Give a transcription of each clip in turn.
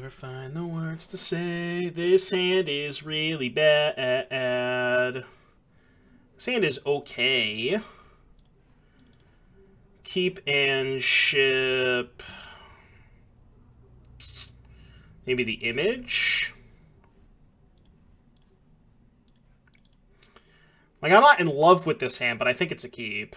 never find the words to say. This hand is really bad. This hand is okay. Keep and ship. Maybe the image. Like, I'm not in love with this hand, but I think it's a keep.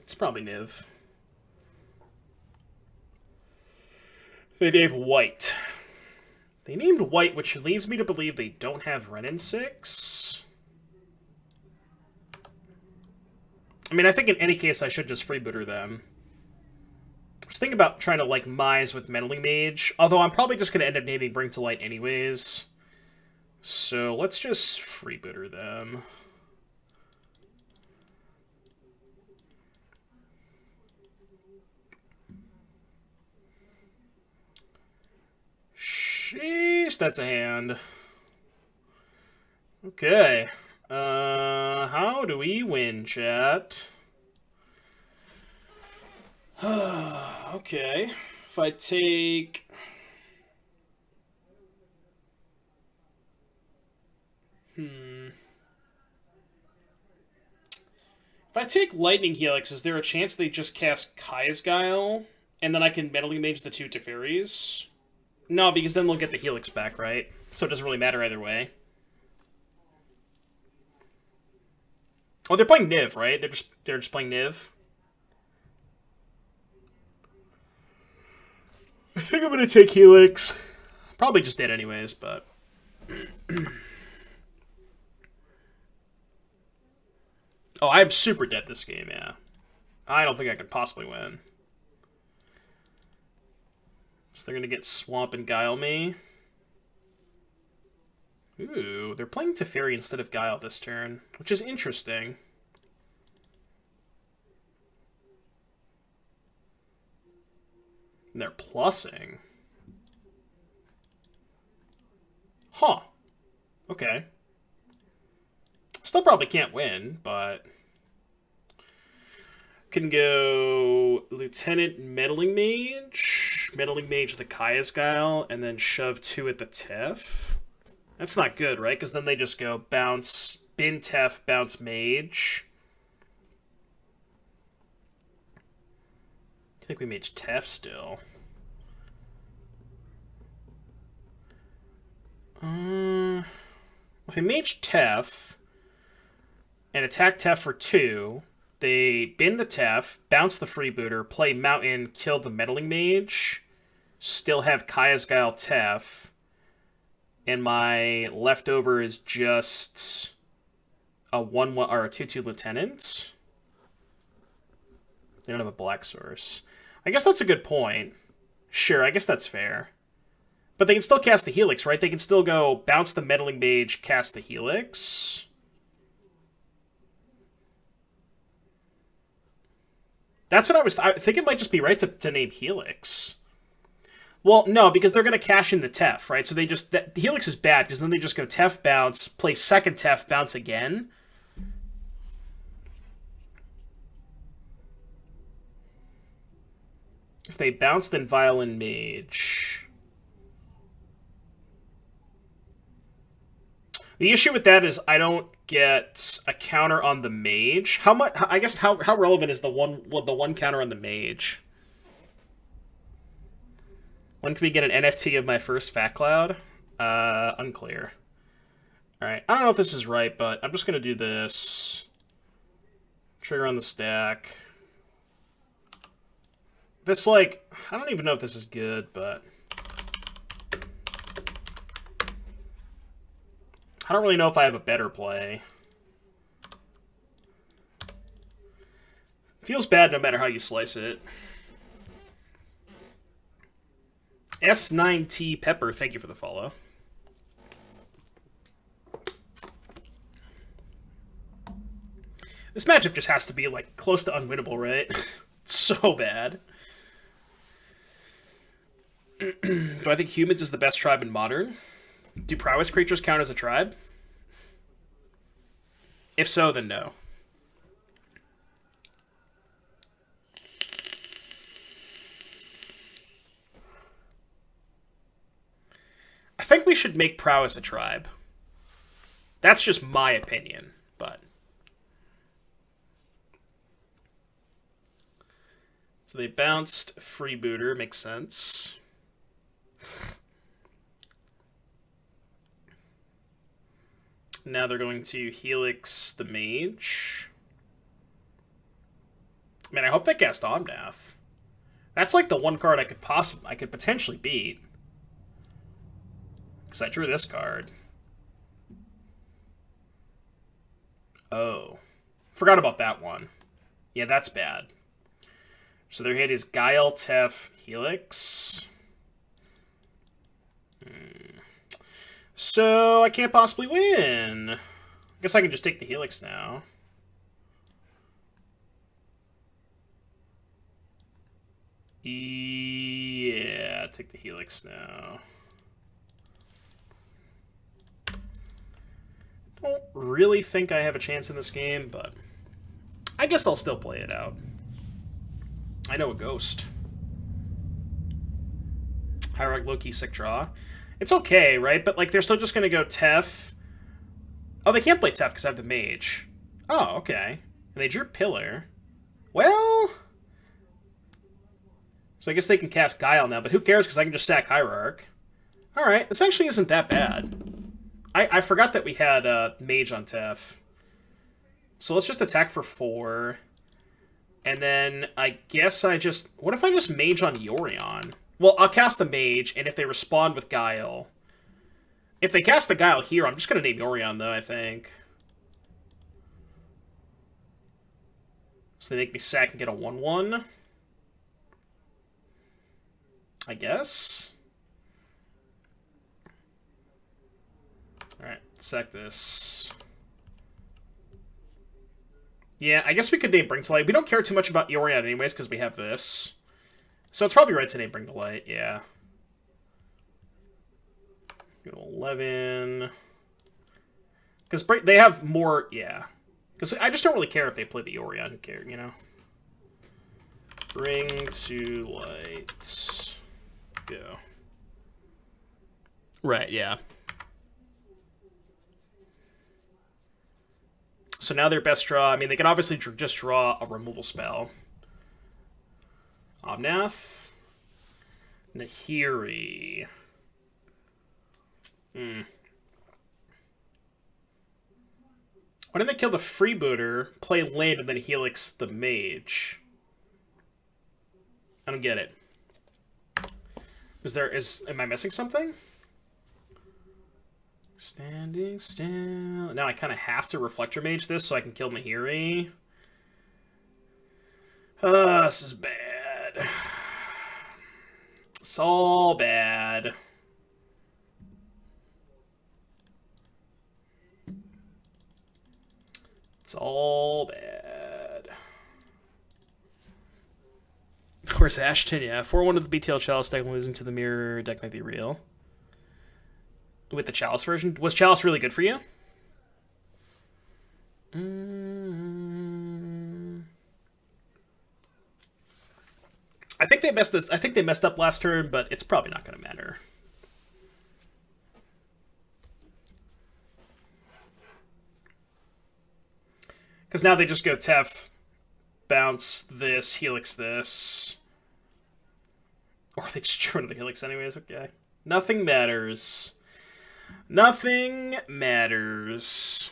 It's probably Niv. They named White. They named White, which leads me to believe they don't have Wrenn in 6. I mean, I think in any case I should just freebooter them. I was thinking about trying to, like, Mise with Meddling Mage, although I'm probably just going to end up naming Bring to Light anyways. So let's just freebooter them. Sheesh, that's a hand. Okay. How do we win, chat? Okay. If I take... If I take Lightning Helix, is there a chance they just cast Kaya's Guile, and then I can Meddling Mage the 2 Teferis? No, because then they'll get the Helix back, right? So it doesn't really matter either way. Oh, they're playing Niv, right? They're just playing Niv. I think I'm gonna take Helix. Probably just dead anyways, but... Oh, I'm super dead this game, yeah. I don't think I could possibly win. So they're gonna get Swamp and Guile me. Ooh, they're playing Teferi instead of Guile this turn, which is interesting. And they're plussing. Huh. Okay. Still probably can't win, but... Can go Lieutenant Meddling Mage, Meddling Mage the Kaya's Guile, and then shove 2 at the Tef. That's not good, right? Because then they just go bounce, bin Tef, bounce Mage. I think we Mage Tef still. If we Mage Tef and attack Tef for 2, they bin the Tef, bounce the freebooter, play Mountain, kill the Meddling Mage, still have Kaya's Guile Tef, and my leftover is just a 1/1 or a 2/2 Lieutenant. They don't have a black source. I guess that's a good point. Sure, I guess that's fair. But they can still cast the Helix, right? They can still go bounce the Meddling Mage, cast the Helix. That's what I think it might just be right to name Helix. Well, no, because they're going to cash in the Tef, right? So they just... The Helix is bad, because then they just go Tef, bounce, play second Tef, bounce again. If they bounce, then Violin Mage. The issue with that is I don't get a counter on the Mage. How much? I guess how relevant is the one counter on the Mage? When can we get an NFT of my first Fat Cloud? Unclear. All right, I don't know if this is right, but I'm just gonna do this. Trigger on the stack. This, like, I don't even know if this is good, but I don't really know if I have a better play. Feels bad no matter how you slice it. S9T Pepper, thank you for the follow. This matchup just has to be, like, close to unwinnable, right? So bad. Do I think humans is the best tribe in Modern? Do prowess creatures count as a tribe? If so, then no. I think we should make Prowess a tribe. That's just my opinion, but... So they bounced Freebooter, makes sense. Now they're going to Helix the Mage. Man, I hope they cast Omnath. That's like the one card I could potentially beat. Because I drew this card. Oh. Forgot about that one. Yeah, that's bad. So their hit is Guile, Tef, Helix. So I can't possibly win. I guess I can just take the Helix now. Yeah, take the Helix now. Don't really think I have a chance in this game, but I guess I'll still play it out. I know a ghost. Hierarch Loki, sick draw. It's okay, right? But like they're still just gonna go Tef. Oh, they can't play Tef because I have the Mage. Oh, okay. And they drew Pillar. Well, so I guess they can cast Guile now, but who cares because I can just sack Hierarch. Alright, this actually isn't that bad. I forgot that we had Mage on Tef. So let's just attack for 4. And then I guess I just... What if I just Mage on Yorion? Well, I'll cast the Mage, and if they respond with Guile... If they cast the Guile here, I'm just going to name Yorion, though, I think. So they make me sack and get a 1/1. I guess. Alright, sack this. Yeah, I guess we could name Bring to Light. We don't care too much about Yorion anyways, because we have this. So it's probably right to name Bring to Light, yeah. Go to 11. Because they have more, yeah. Because I just don't really care if they play the Yorion. Who cares, you know? Bring to Light. Go. Right, yeah. So now their best draw, I mean, they can obviously just draw a removal spell. Omnath. Nahiri. Why didn't they kill the Freebooter, play land, and then Helix the Mage? I don't get it. Am I missing something? Standing still. Now I kind of have to Reflector Mage this so I can kill Nahiri. This is bad. It's all bad. It's all bad. Where's Ashton? Yeah, 4-1 with the BTL Chalice deck, losing to the Mirror deck might be real. With the Chalice version? Was Chalice really good for you? I think they messed up last turn, but it's probably not going to matter. Because now they just go Tef, bounce this, Helix this. Or they just turn to the Helix anyways, okay. Nothing matters. Nothing matters.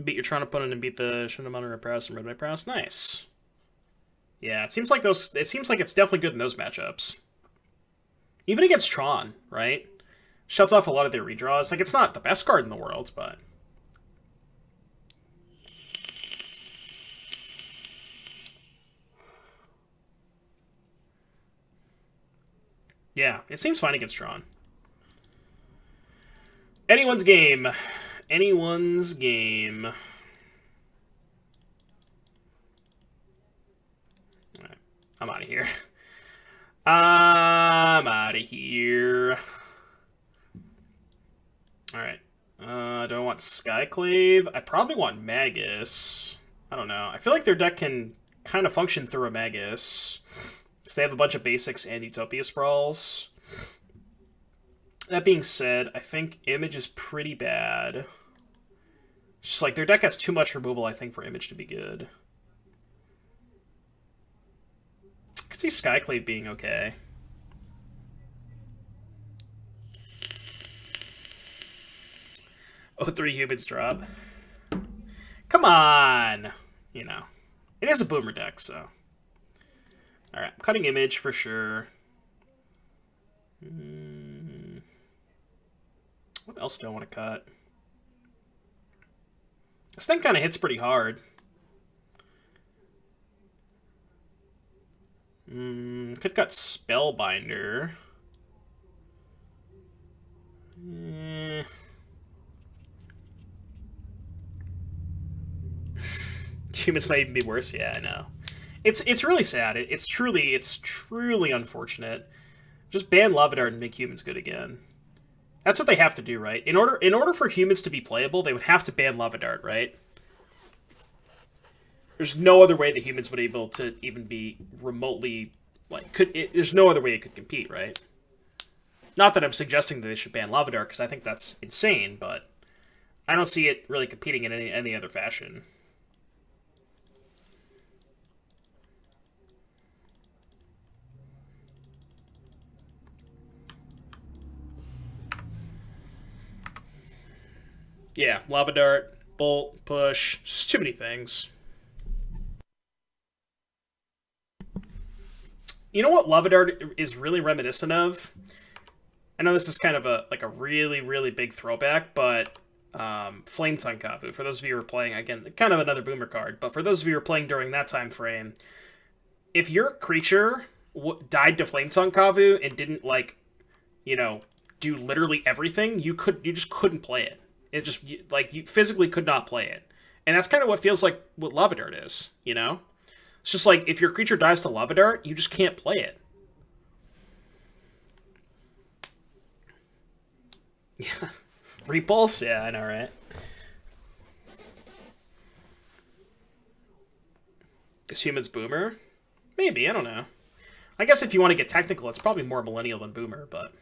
Beat your Tron opponent and beat the Shinamon Repress and Red Knight Prowess. Nice. Yeah, it seems like it's definitely good in those matchups. Even against Tron, right? Shuts off a lot of their redraws. Like, it's not the best card in the world, but... Yeah, it seems fine against Tron. Anyone's game. Anyone's game. Alright, I'm out of here. I'm out of here. Alright. Do I want Skyclave? I probably want Magus. I don't know. I feel like their deck can kind of function through a Magus. Because they have a bunch of basics and Utopia Sprawls. That being said, I think Image is pretty bad. Just like their deck has too much removal, I think, for Image to be good. I could see Skyclave being okay. Oh, 3 humans drop. Come on! You know. It is a boomer deck, so. Alright, I'm cutting Image for sure. What else do I want to cut? This thing kind of hits pretty hard. Could cut Spellbinder. Humans might even be worse. Yeah, I know. It's really sad. It's truly unfortunate. Just ban Lavadart and make humans good again. That's what they have to do, right? In order for humans to be playable, they would have to ban Lavadart, right? There's no other way that humans would be able to even be remotely there's no other way it could compete, right? Not that I'm suggesting that they should ban Lavadart, because I think that's insane, but I don't see it really competing in any other fashion. Yeah, Lavadart, Bolt, Push, just too many things. You know what Lavadart is really reminiscent of? I know this is kind of a really, really big throwback, but Flame Tongue Kavu, for those of you who are playing, again, kind of another boomer card, but for those of you who are playing during that time frame, if your creature died to Flame Tongue Kavu and didn't, do literally everything, you just couldn't play it. It just, you physically could not play it. And that's kind of what feels like what Lavadart is, you know? It's just like, if your creature dies to Lavadart, you just can't play it. Yeah. Repulse? Yeah, I know, right? Is humans boomer? Maybe, I don't know. I guess if you want to get technical, it's probably more millennial than boomer, but...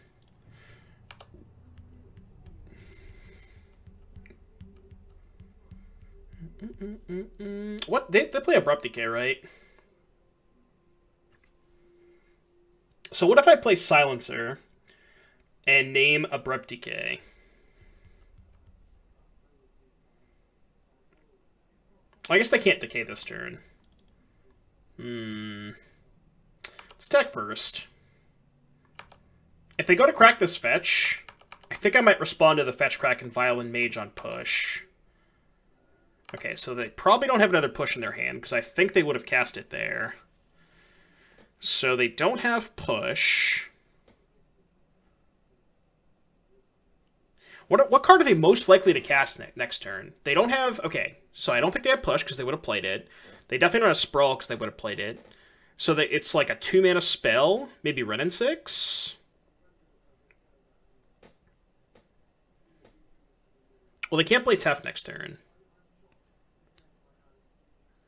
What? They play Abrupt Decay, right? So what if I play Silencer and name Abrupt Decay? I guess they can't decay this turn. Let's attack first. If they go to crack this fetch, I think I might respond to the fetch, crack, and Violin Mage on push. Okay, so they probably don't have another push in their hand, because I think they would have cast it there. So they don't have push. What card are they most likely to cast next turn? They don't have... Okay, so I don't think they have push, because they would have played it. They definitely don't have Sprawl, because they would have played it. So it's like a 2-mana spell, maybe Wrenn 6. Well, they can't play Tef next turn.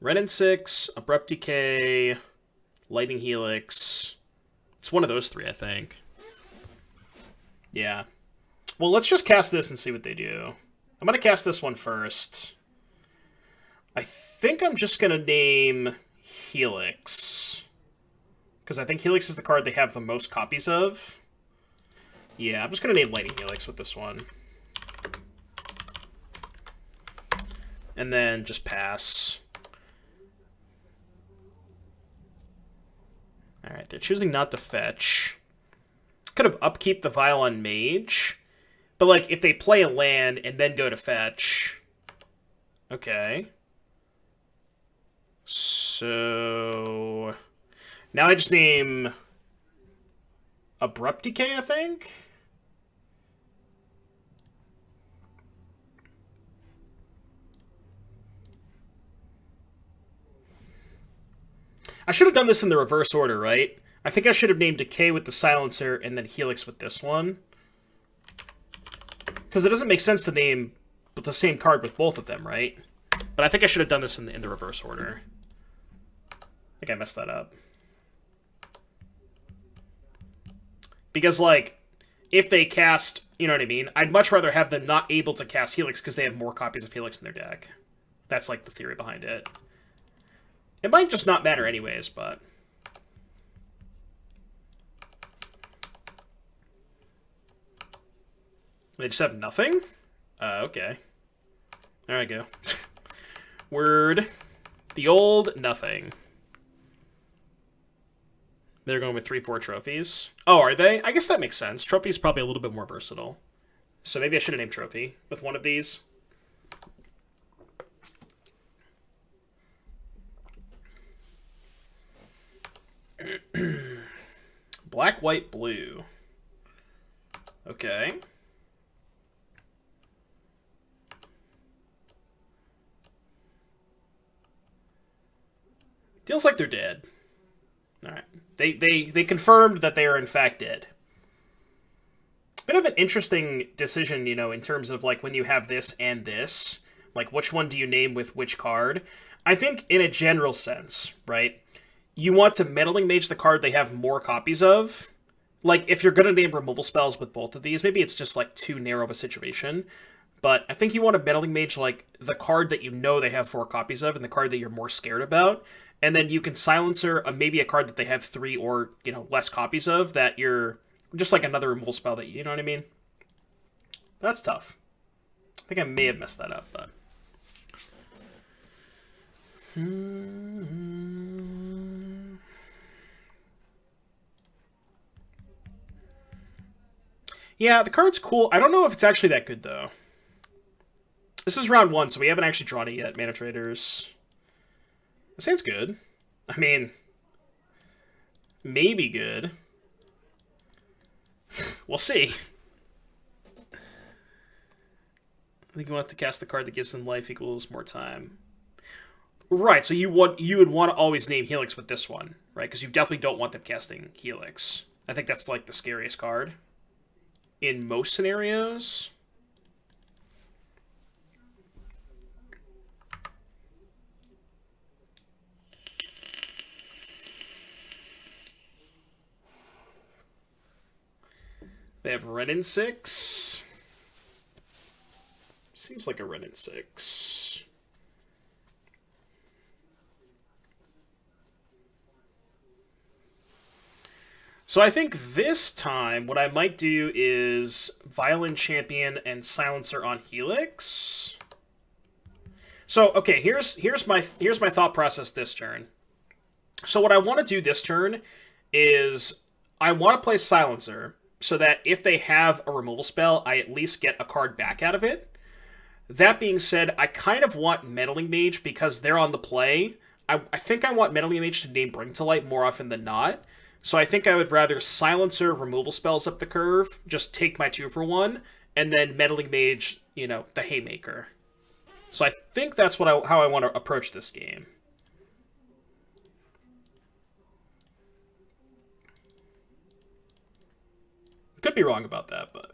Wrenn 6, Abrupt Decay, Lightning Helix. It's one of those three, I think. Yeah. Well, let's just cast this and see what they do. I'm going to cast this one first. I think I'm just going to name Helix. Because I think Helix is the card they have the most copies of. Yeah, I'm just going to name Lightning Helix with this one. And then just pass. Alright, they're choosing not to fetch. Could have upkeep the Violin Mage. But, like, if they play a land and then go to fetch... Okay. So... Now I just name... Abrupt Decay, I think? I should have done this in the reverse order, right? I think I should have named Decay with the Silencer and then Helix with this one. Because it doesn't make sense to name the same card with both of them, right? But I think I should have done this in the reverse order. I think I messed that up. Because, like, if they cast, you know what I mean? I'd much rather have them not able to cast Helix because they have more copies of Helix in their deck. That's, like, the theory behind it. It might just not matter anyways, but... They just have nothing? Okay. There I go. Word. The old nothing. They're going with 3/4 trophies. Oh, are they? I guess that makes sense. Trophy's probably a little bit more versatile. So maybe I should have named Trophy with one of these. Black, white, blue. Okay. Feels like they're dead. Alright. They confirmed that they are in fact dead. Bit of an interesting decision, you know, in terms of, like, when you have this and this. Like, which one do you name with which card? I think, in a general sense, right, you want to Meddling Mage the card they have more copies of. Like, if you're going to name removal spells with both of these, maybe it's just, like, too narrow of a situation. But I think you want to Meddling Mage, like, the card that you know they have 4 copies of and the card that you're more scared about. And then you can Silencer maybe a card that they have 3 or, you know, less copies of that you're... Just like another removal spell that you know what I mean? That's tough. I think I may have messed that up, but... Yeah, the card's cool. I don't know if it's actually that good, though. This is round 1, so we haven't actually drawn it yet, Mana Traders. It sounds good. I mean... Maybe good. We'll see. I think you want to cast the card that gives them life equals more time. Right, so you would want to always name Helix with this one, right? Because you definitely don't want them casting Helix. I think that's, like, the scariest card. In most scenarios. They have Wrenn in 6. Seems like a Wrenn in 6. So I think this time what I might do is Violent Champion and Silencer on Helix. So okay, here's my thought process this turn. So what I want to do this turn is I want to play Silencer, so that if they have a removal spell, I at least get a card back out of it. That being said, I kind of want Meddling Mage because they're on the play. I think I want Meddling Mage to name Bring to Light more often than not. So I think I would rather Silencer removal spells up the curve, just take my 2-for-1, and then Meddling Mage, you know, the Haymaker. So I think that's how I want to approach this game. Could be wrong about that, but...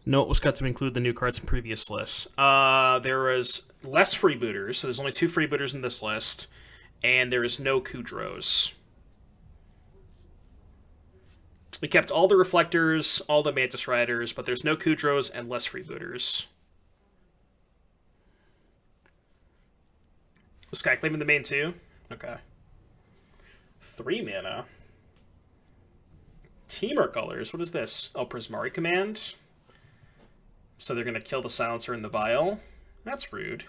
Note was cut to include the new cards in previous lists. There was less freebooters, so there's only 2 freebooters in this list, and there is no Kudros. We kept all the Reflectors, all the Mantis Riders, but there's no Kudros and less freebooters. Was Skyclaim in the main too? Okay. 3 mana. Teamer colors. What is this? Oh, Prismari Command. So they're going to kill the Silencer in the Vial. That's rude.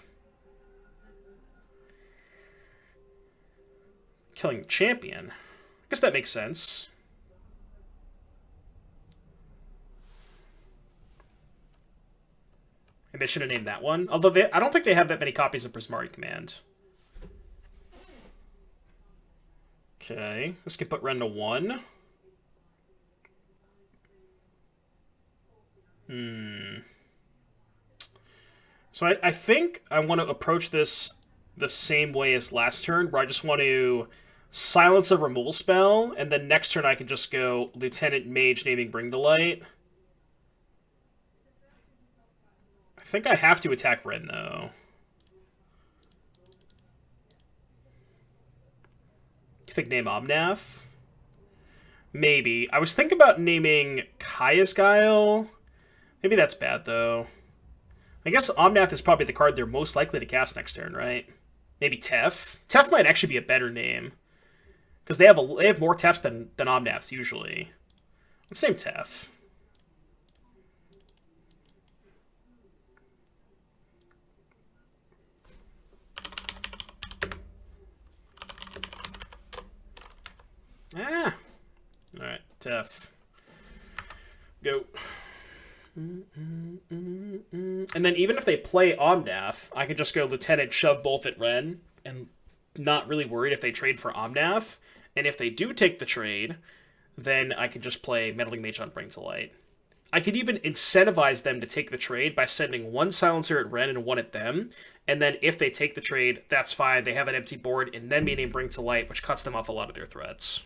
Killing the Champion. I guess that makes sense. Maybe I should have named that one. Although I don't think they have that many copies of Prismari Command. Okay, this can put Wrenn to 1. So I think I want to approach this the same way as last turn, where I just want to silence a removal spell, and then next turn I can just go Lieutenant Mage naming Bring to Light. I think I have to attack Wrenn, though. You think name Omnath? Maybe. I was thinking about naming Kaya's Guile. Maybe that's bad, though. I guess Omnath is probably the card they're most likely to cast next turn, right? Maybe Tef? Tef might actually be a better name. Because they have more Tefs than Omnaths, usually. Let's name Tef. Ah! Alright, Tef. Go. And then even if they play Omnath, I can just go Lieutenant, shove both at Wrenn, and not really worried if they trade for Omnath. And if they do take the trade, then I can just play Meddling Mage on Bring to Light. I could even incentivize them to take the trade by sending one Silencer at Wrenn and one at them. And then if they take the trade, that's fine. They have an empty board, and then me name Bring to Light, which cuts them off a lot of their threats.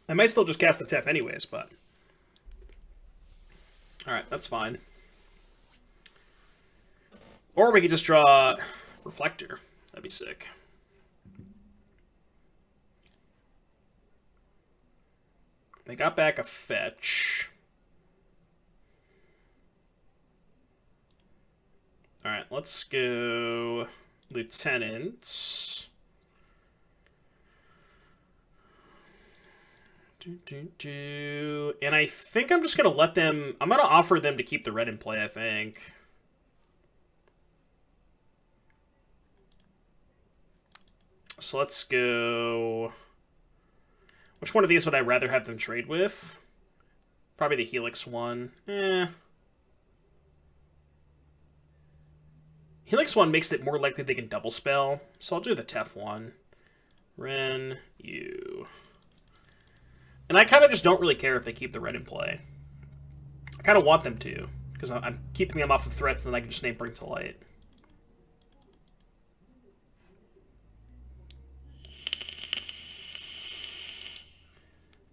I might still just cast the Tef anyways, but... Alright, that's fine. Or we could just draw Reflector. That'd be sick. They got back a fetch. Alright, let's go Lieutenant. And I think I'm just going to let them... I'm going to offer them to keep the red in play, I think. So let's go... Which one of these would I rather have them trade with? Probably the Helix one. Helix one makes it more likely they can double spell, so I'll do the Tef one. Wrenn, you... And I kind of just don't really care if they keep the red in play. I kind of want them to, because I'm keeping them off of threats, and then I can just name Bring to Light.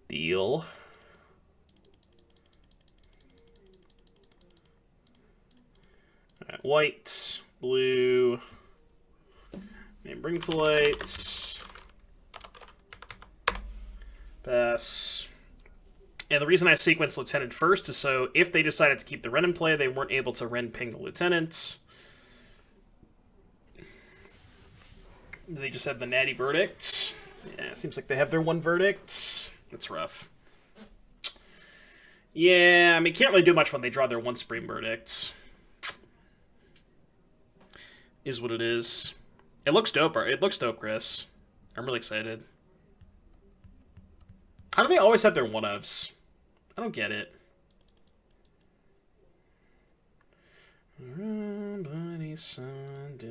Deal. Alright, white, blue, name Bring to Light. Pass. And the reason I sequenced Lieutenant first is so if they decided to keep the Wrenn in play, they weren't able to Wrenn ping the Lieutenant. They just had the natty verdict. Yeah, it seems like they have their one verdict. That's rough. Yeah, I mean, can't really do much when they draw their one Supreme Verdict. Is what it is. It looks dope. It looks dope, Chris. I'm really excited. How do they always have their one-ofs? I don't get it. Buddy Sunday.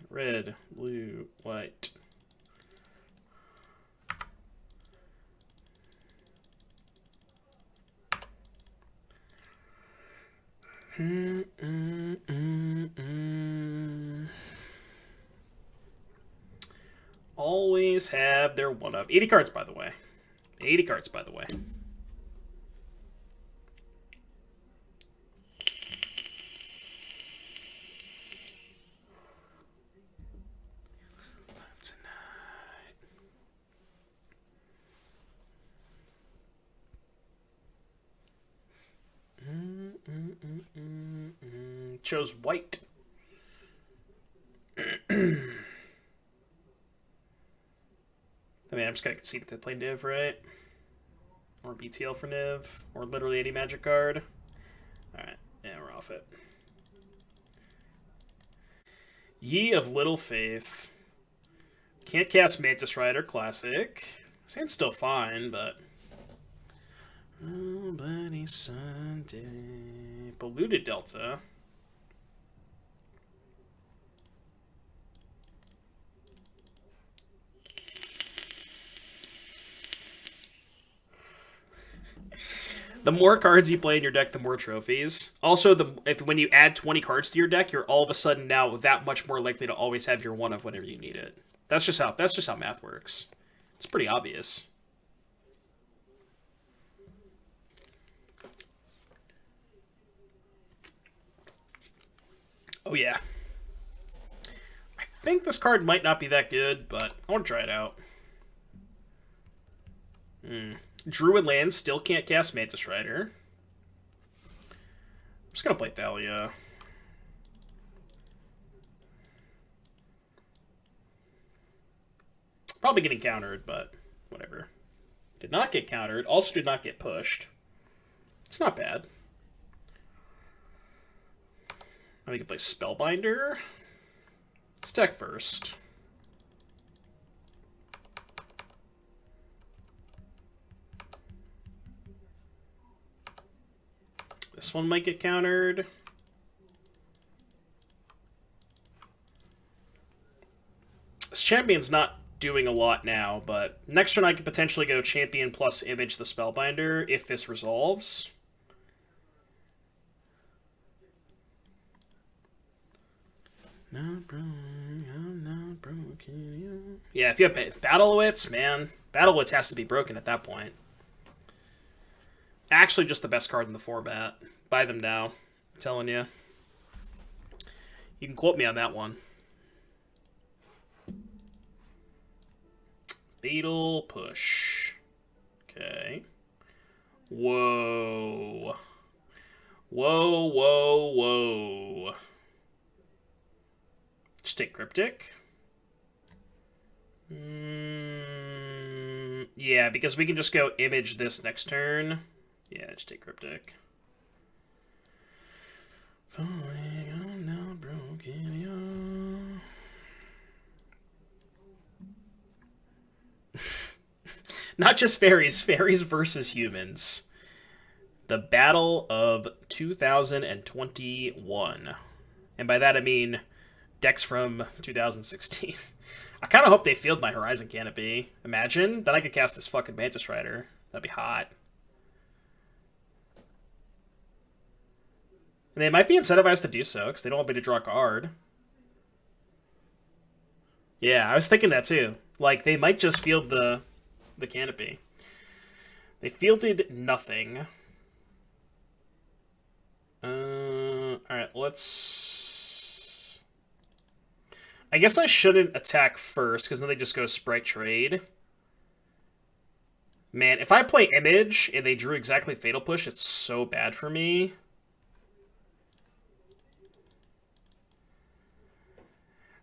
Red, blue, white. Always have their one-up. 80 cards, by the way. 80 cards, by the way. Chose white. I mean, I'm just going to concede that they play Niv, right? Or BTL for Niv. Or literally any magic card. Alright, yeah, we're off it. Ye of Little Faith. Can't cast Mantis Rider Classic. Sand's still fine, but... Oh, Buddy Sunday. Polluted Delta. The more cards you play in your deck, the more trophies. Also, when you add 20 cards to your deck, you're all of a sudden now that much more likely to always have your one of whenever you need it. That's just how math works. It's pretty obvious. Oh yeah. I think this card might not be that good, but I want to try it out. Druid lands still can't cast Mantis Rider. I'm just gonna play Thalia. Probably getting countered, but whatever. Did not get countered. Also did not get pushed. It's not bad. Now we can play Spellbinder. Let's deck first. This one might get countered. This champion's not doing a lot now, but next turn I could potentially go champion plus image the Spellbinder if this resolves. Not broken, I'm not broken. Yeah, if you have Battlewits, man, Battlewits has to be broken at that point. Actually, just the best card in the format. Buy them now. I'm telling you. You can quote me on that one. Fatal Push. Okay. Whoa. Whoa, whoa, whoa. Just take Cryptic. Yeah, because we can just go image this next turn. Yeah, just take Cryptic. Falling on now broken. Not just fairies, fairies versus humans. The Battle of 2021. And by that I mean decks from 2016. I kind of hope they field my Horizon Canopy. Imagine, then I could cast this fucking Mantis Rider. That'd be hot. And they might be incentivized to do so, because they don't want me to draw a card. Yeah, I was thinking that too. Like, they might just field the canopy. They fielded nothing. Alright, let's... I guess I shouldn't attack first, because then they just go Sprite Trade. Man, if I play Image, and they drew exactly Fatal Push, it's so bad for me.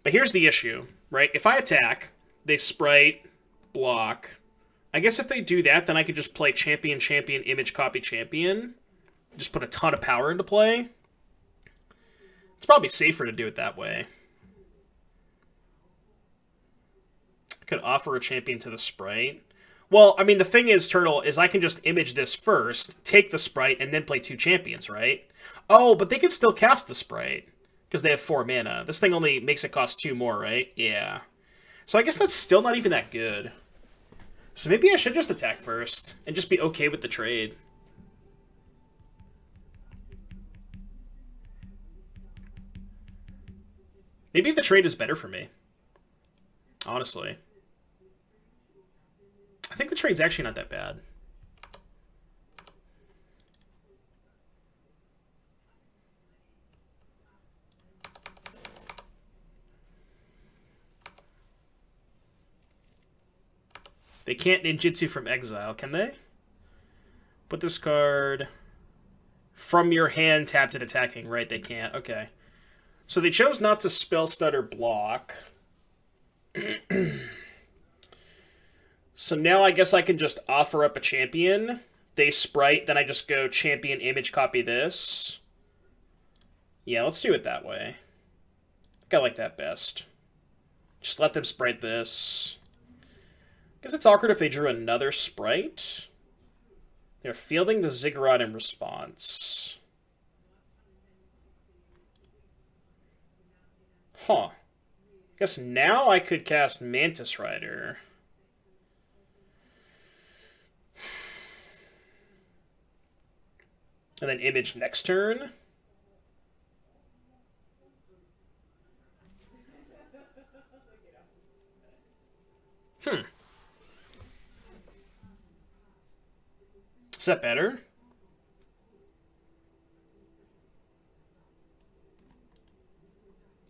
But here's the issue, right? If I attack, they Sprite, block. I guess if they do that, then I could just play Champion, Champion, Image, Copy, Champion. Just put a ton of power into play. It's probably safer to do it that way. I could offer a Champion to the Sprite. Well, I mean, the thing is, Turtle, is I can just image this first, take the Sprite, and then play 2 Champions, right? Oh, but they can still cast the Sprite. Because they have 4 mana. This thing only makes it cost 2 more, right? Yeah. So I guess that's still not even that good. So maybe I should just attack first. And just be okay with the trade. Maybe the trade is better for me. Honestly. I think the trade's actually not that bad. They can't ninjutsu from exile, can they? Put this card from your hand tapped and attacking. Right, they can't. Okay. So they chose not to spell stutter block. So now I guess I can just offer up a champion. They Sprite, then I just go champion, image, copy this. Yeah, let's do it that way. I think I like that best. Just let them Sprite this. Guess it's awkward if they drew another Sprite. They're fielding the Ziggurat in response. Huh. Guess now I could cast Mantis Rider. And then Image next turn. Is that better?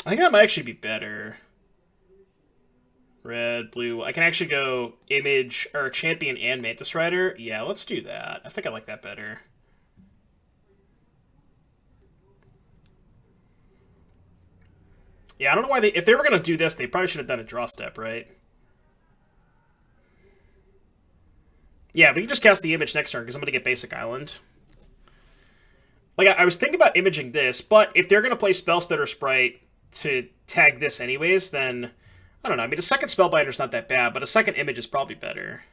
I think that might actually be better. Red, blue. I can actually go Image, or Champion and Mantis Rider. Yeah, let's do that. I think I like that better. Yeah, I don't know why they... If they were going to do this, they probably should have done a draw step, right? Yeah, we can just cast the Image next turn, because I'm going to get Basic Island. Like, I was thinking about imaging this, but if they're going to play Spellstutter Sprite to tag this anyways, then... I don't know. I mean, a second Spellbinder's not that bad, but a second Image is probably better.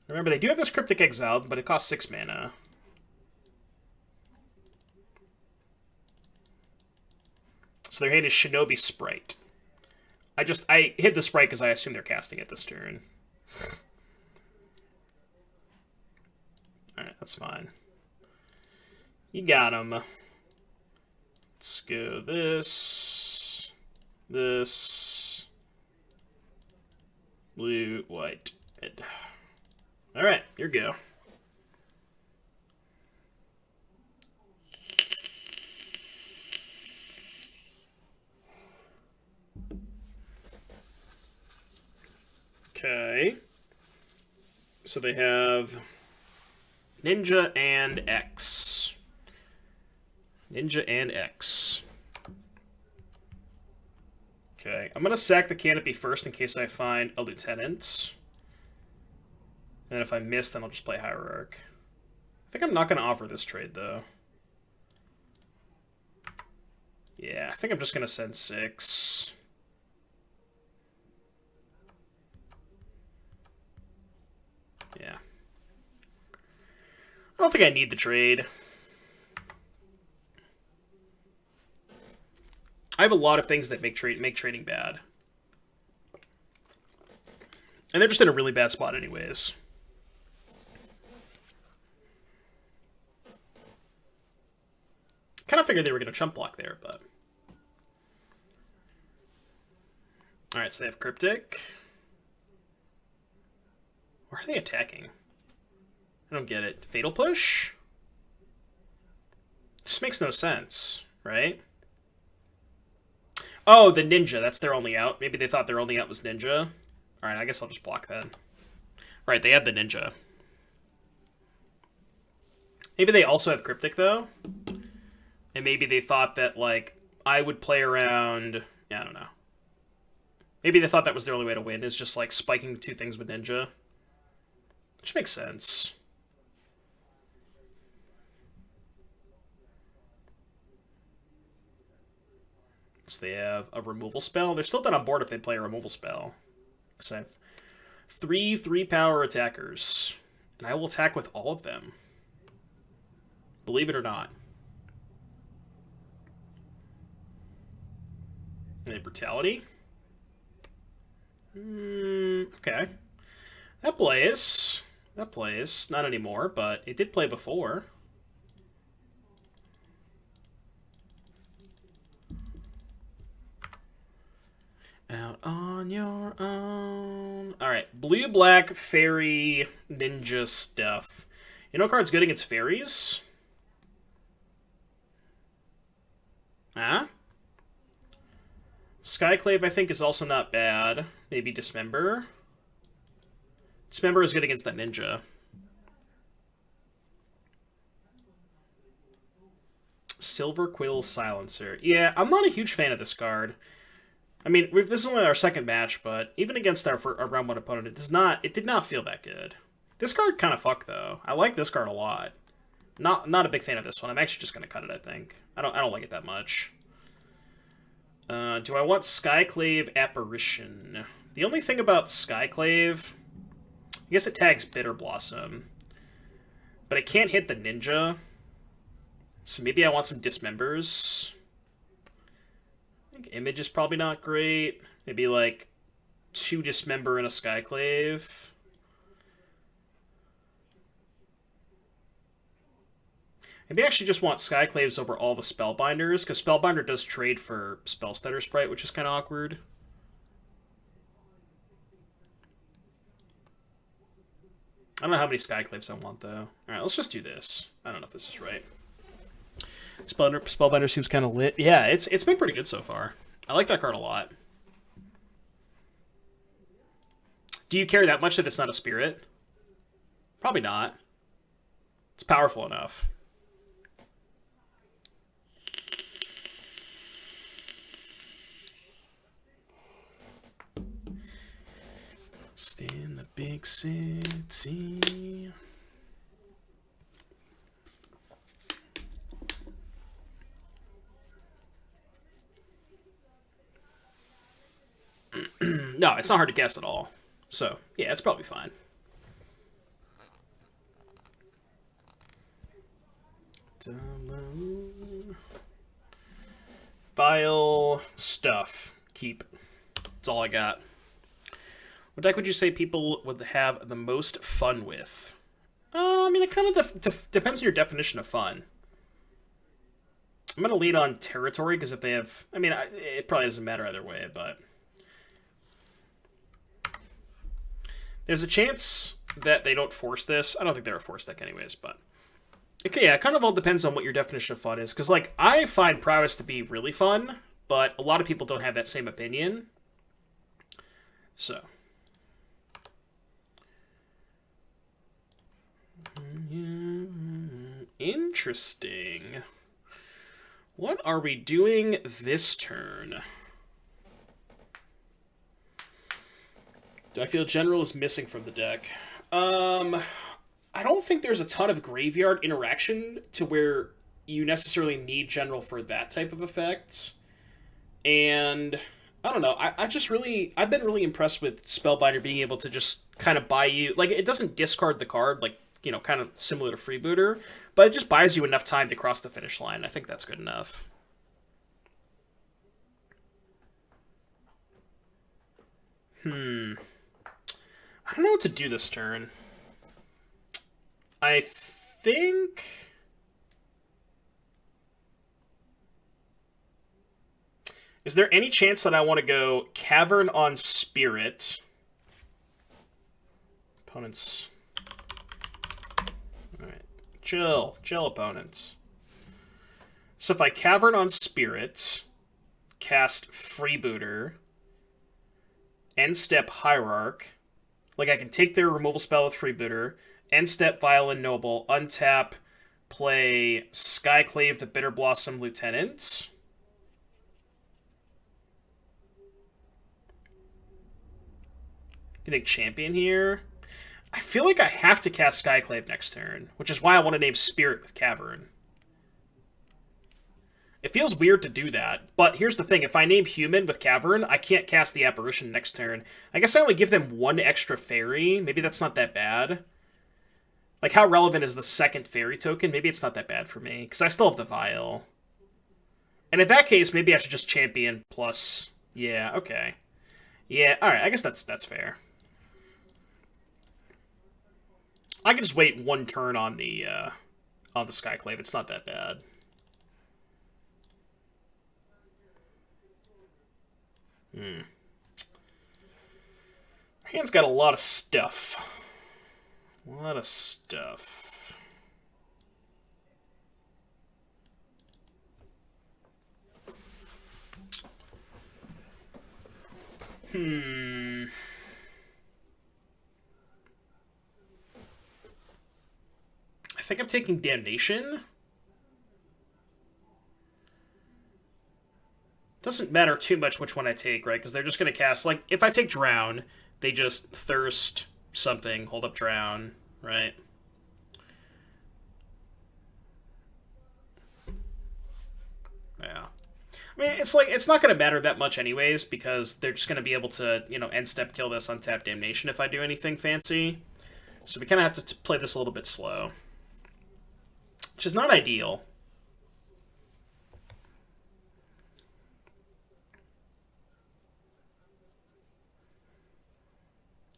Remember, they do have this Cryptic Exile, but it costs 6 mana. So their hand is Shinobi Sprite. I hit the Sprite because I assume they're casting it this turn. Alright, that's fine. You got him. Let's go this. This. Blue, white, red. Alright, here we go. Okay. So they have Ninja and X. Ninja and X. Okay, I'm going to sack the Canopy first in case I find a Lieutenant. And if I miss, then I'll just play Hierarch. I think I'm not going to offer this trade, though. Yeah, I think I'm just going to send 6. Yeah. I don't think I need the trade. I have a lot of things that make trading bad. And they're just in a really bad spot anyways. Kind of figured they were going to chump block there, but... Alright, so they have Cryptic. Where are they attacking? I don't get it. Fatal Push? This makes no sense, right? Oh, the Ninja. That's their only out. Maybe they thought their only out was Ninja. Alright, I guess I'll just block that. Right, they have the Ninja. Maybe they also have Cryptic, though. And maybe they thought that, like, I would play around... Yeah, I don't know. Maybe they thought that was their only way to win, is just, like, spiking 2 things with Ninja. Which makes sense. So they have a removal spell. They're still dead on board if they play a removal spell. Because I have 3 3-power attackers. And I will attack with all of them. Believe it or not. And then Brutality. Okay. That plays. That plays. Not anymore, but it did play before. Out on your own. Alright, blue-black fairy ninja stuff. You know what card's good against fairies? Huh? Skyclave, I think, is also not bad. Maybe Dismember. Dismember is good against that ninja. Silverquill Silencer. Yeah, I'm not a huge fan of this card. I mean, this is only our second match, but even against our round 1 opponent, it did not feel that good. This card kind of fucked, though. I like this card a lot. Not a big fan of this one. I'm actually just going to cut it, I think. I don't like it that much. Do I want Skyclave Apparition? The only thing about Skyclave... I guess it tags Bitter Blossom. But it can't hit the ninja. So maybe I want some Dismembers. I think Image is probably not great. Maybe like 2 Dismember and a Skyclave. Maybe I actually just want Skyclaves over all the Spellbinders, because Spellbinder does trade for Spellstutter Sprite, which is kind of awkward. I don't know how many Skyclaves I want, though. Alright, let's just do this. I don't know if this is right. Spellbinder seems kind of lit. Yeah, it's been pretty good so far. I like that card a lot. Do you care that much that it's not a spirit? Probably not. It's powerful enough. Stay in the big city. No, it's not hard to guess at all. So, yeah, it's probably fine. Vile stuff. Keep. That's all I got. What deck would you say people would have the most fun with? I mean, it kind of depends on your definition of fun. I'm going to lean on territory, because if they have... I mean, it probably doesn't matter either way, but... There's a chance that they don't force this. I don't think they're a force deck anyways, but... Okay, yeah, it kind of all depends on what your definition of fun is. Because, like, I find Prowess to be really fun, but a lot of people don't have that same opinion. So... Interesting. What are we doing this turn? Do I feel General is missing from the deck? I don't think there's a ton of graveyard interaction to where you necessarily need General for that type of effect. And I don't know. I've been really impressed with Spellbinder being able to just kind of buy you, like, it doesn't discard the card, like, you know, kind of similar to Freebooter, but it just buys you enough time to cross the finish line. I think that's good enough. I don't know what to do this turn. I think... Is there any chance that I want to go Cavern on Spirit? Opponents... Chill, opponents. So if I Cavern on Spirit, cast Freebooter, end step Hierarch, like I can take their removal spell with Freebooter, end step Violin Noble, untap, play Skyclave the Bitter Blossom Lieutenant. You think Champion here? I feel like I have to cast Skyclave next turn, which is why I want to name Spirit with Cavern. It feels weird to do that, but here's the thing. If I name Human with Cavern, I can't cast the Apparition next turn. I guess I only give them one extra fairy. Maybe that's not that bad. Like, how relevant is the second fairy token? Maybe it's not that bad for me, because I still have the Vial. And in that case, maybe I should just Champion plus... Yeah, okay. Yeah, alright, I guess that's fair. I can just wait one turn on the Skyclave. It's not that bad. My hand's got a lot of stuff. A lot of stuff. I think I'm taking Damnation. Doesn't matter too much which one I take, right? Because they're just going to cast... Like, if I take Drown, they just Thirst something, hold up Drown, right? Yeah. I mean, it's like, it's not going to matter that much anyways, because they're just going to be able to, you know, end step kill this, untap Damnation if I do anything fancy. So we kind of have to play this a little bit slow. Which is not ideal.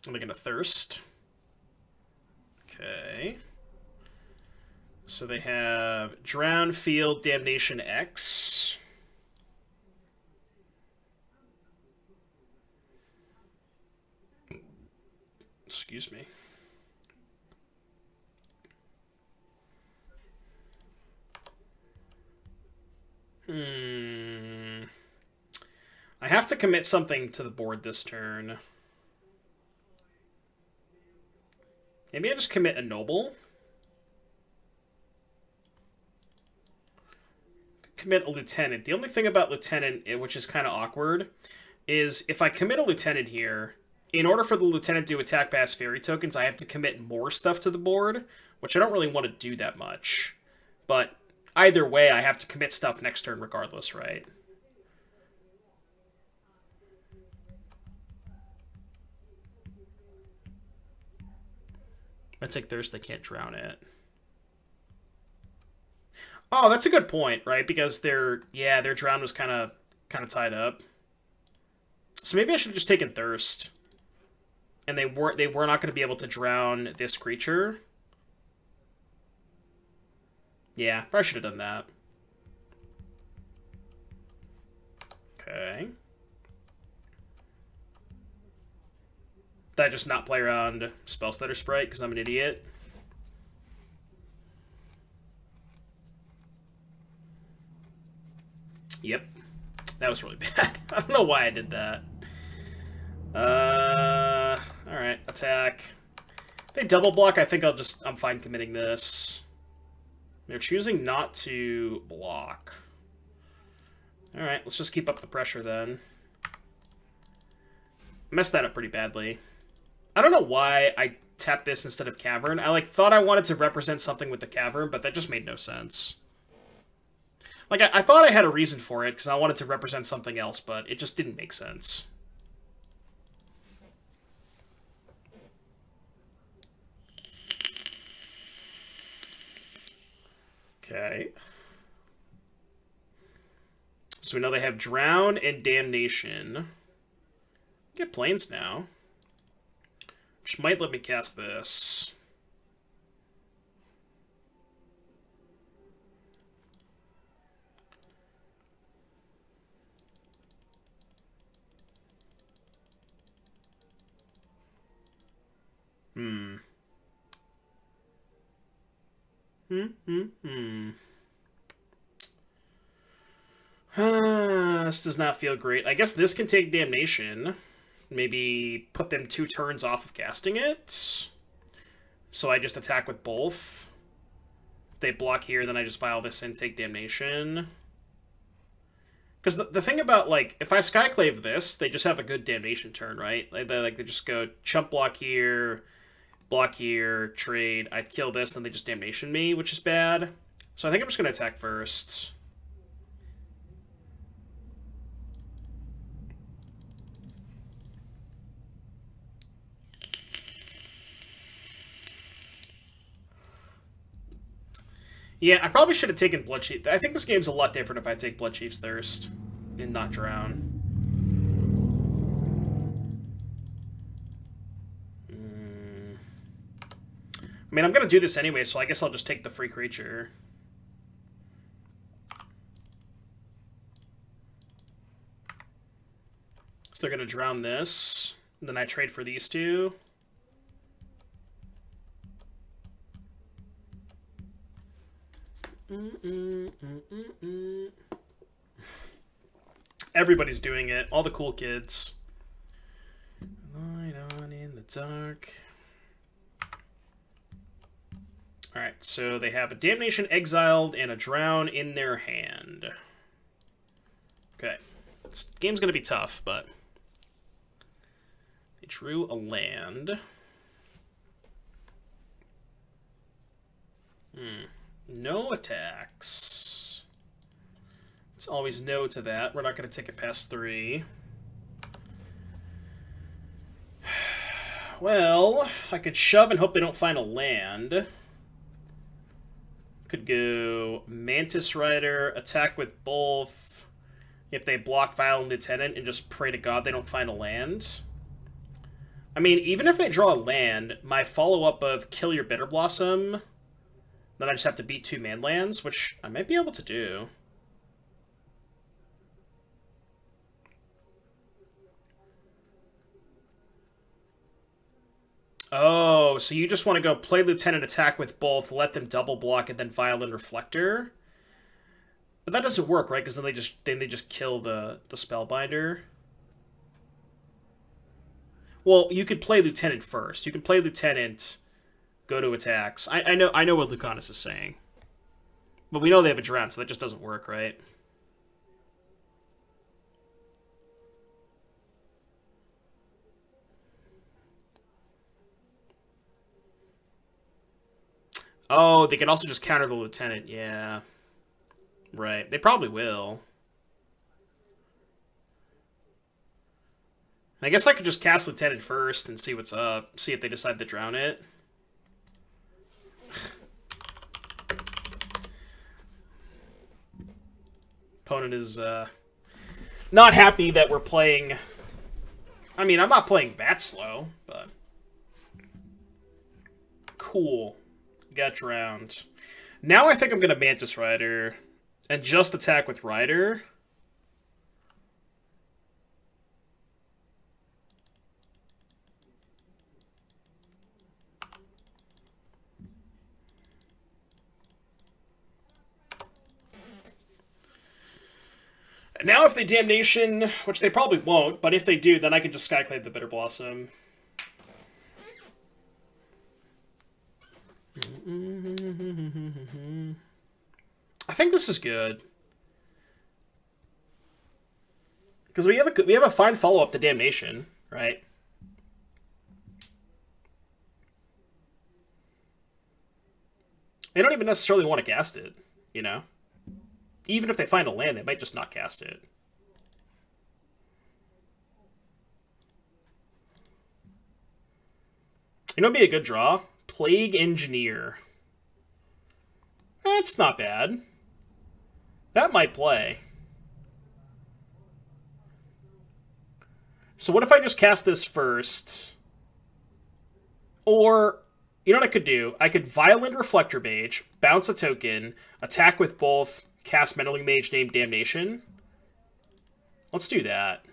I'm going to Thirst. Okay. So they have Drown, Field, Damnation, X. Excuse me. I have to commit something to the board this turn. Maybe I just commit a Noble. Commit a Lieutenant. The only thing about Lieutenant, which is kind of awkward, is if I commit a Lieutenant here, in order for the Lieutenant to attack past Fairy tokens, I have to commit more stuff to the board, which I don't really want to do that much. But either way, I have to commit stuff next turn regardless, right? I take Thirst, I can't drown it. Oh, that's a good point, right? Because their drown was kind of tied up. So maybe I should have just taken Thirst. And they were not going to be able to drown this creature. Yeah, probably should have done that. Okay. Did I just not play around Spellstutter Sprite because I'm an idiot? Yep. That was really bad. I don't know why I did that. Alright, attack. If they double block, I think I'm fine committing this. They're choosing not to block. Alright, let's just keep up the pressure then. Messed that up pretty badly. I don't know why I tapped this instead of Cavern. I thought I wanted to represent something with the Cavern, but that just made no sense. I thought I had a reason for it, because I wanted to represent something else, but it just didn't make sense. Okay. So we know they have Drown and Damnation. Get Plains now. Which might let me cast this. This does not feel great. I guess this can take Damnation. Maybe put them 2 turns off of casting it. So I just attack with both. If they block here, then I just file this and take Damnation. Because the thing about, if I Skyclave this, they just have a good Damnation turn, right? They just go chump block here, trade, I kill this, then they just Damnation me, which is bad. So I think I'm just going to attack first. Yeah, I probably should have taken Bloodchief. I think this game's a lot different if I take Bloodchief's Thirst and not Drown. I mean, I'm going to do this anyway, so I guess I'll just take the free creature. So they're going to drown this. Then I trade for these 2. Everybody's doing it. All the cool kids. Light on in the dark. Alright, so they have a Damnation exiled and a Drown in their hand. Okay. This game's going to be tough, but... They drew a land. No attacks. It's always no to that. We're not going to take it past 3. Well, I could shove and hope they don't find a land. Could go Mantis Rider, attack with both. If they block Violent Lieutenant and just pray to God they don't find a land. I mean, even if they draw a land, my follow-up of Kill Your Bitter Blossom, Then I just have to beat 2 man lands, which I might be able to do. Oh, so you just want to go play Lieutenant, attack with both, let them double block, and then Violin Reflector? But that doesn't work, right? Because then they just kill the Spellbinder. Well, you could play Lieutenant first. You can play Lieutenant, go to attacks. I know what Lucanus is saying. But we know they have a drown, so that just doesn't work, right? Oh, they can also just counter the Lieutenant, yeah. Right, they probably will. I guess I could just cast Lieutenant first and see what's up. See if they decide to drown it. Opponent is not happy that we're playing... I mean, I'm not playing that slow, but... Cool. Got drowned. Now I think I'm going to Mantis Rider and just attack with Rider. Now if they Damnation, which they probably won't, but if they do, then I can just Skyclave the Bitter Blossom. I think this is good. Because we have a fine follow-up to Damnation, right? They don't even necessarily want to cast it, you know? Even if they find a land, they might just not cast it. You know what would be a good draw? Plague Engineer. That's not bad. That might play. So what if I just cast this first? Or, you know what I could do? I could Violent Reflector Mage, bounce a token, attack with both, cast Meddling Mage named Damnation. Let's do that.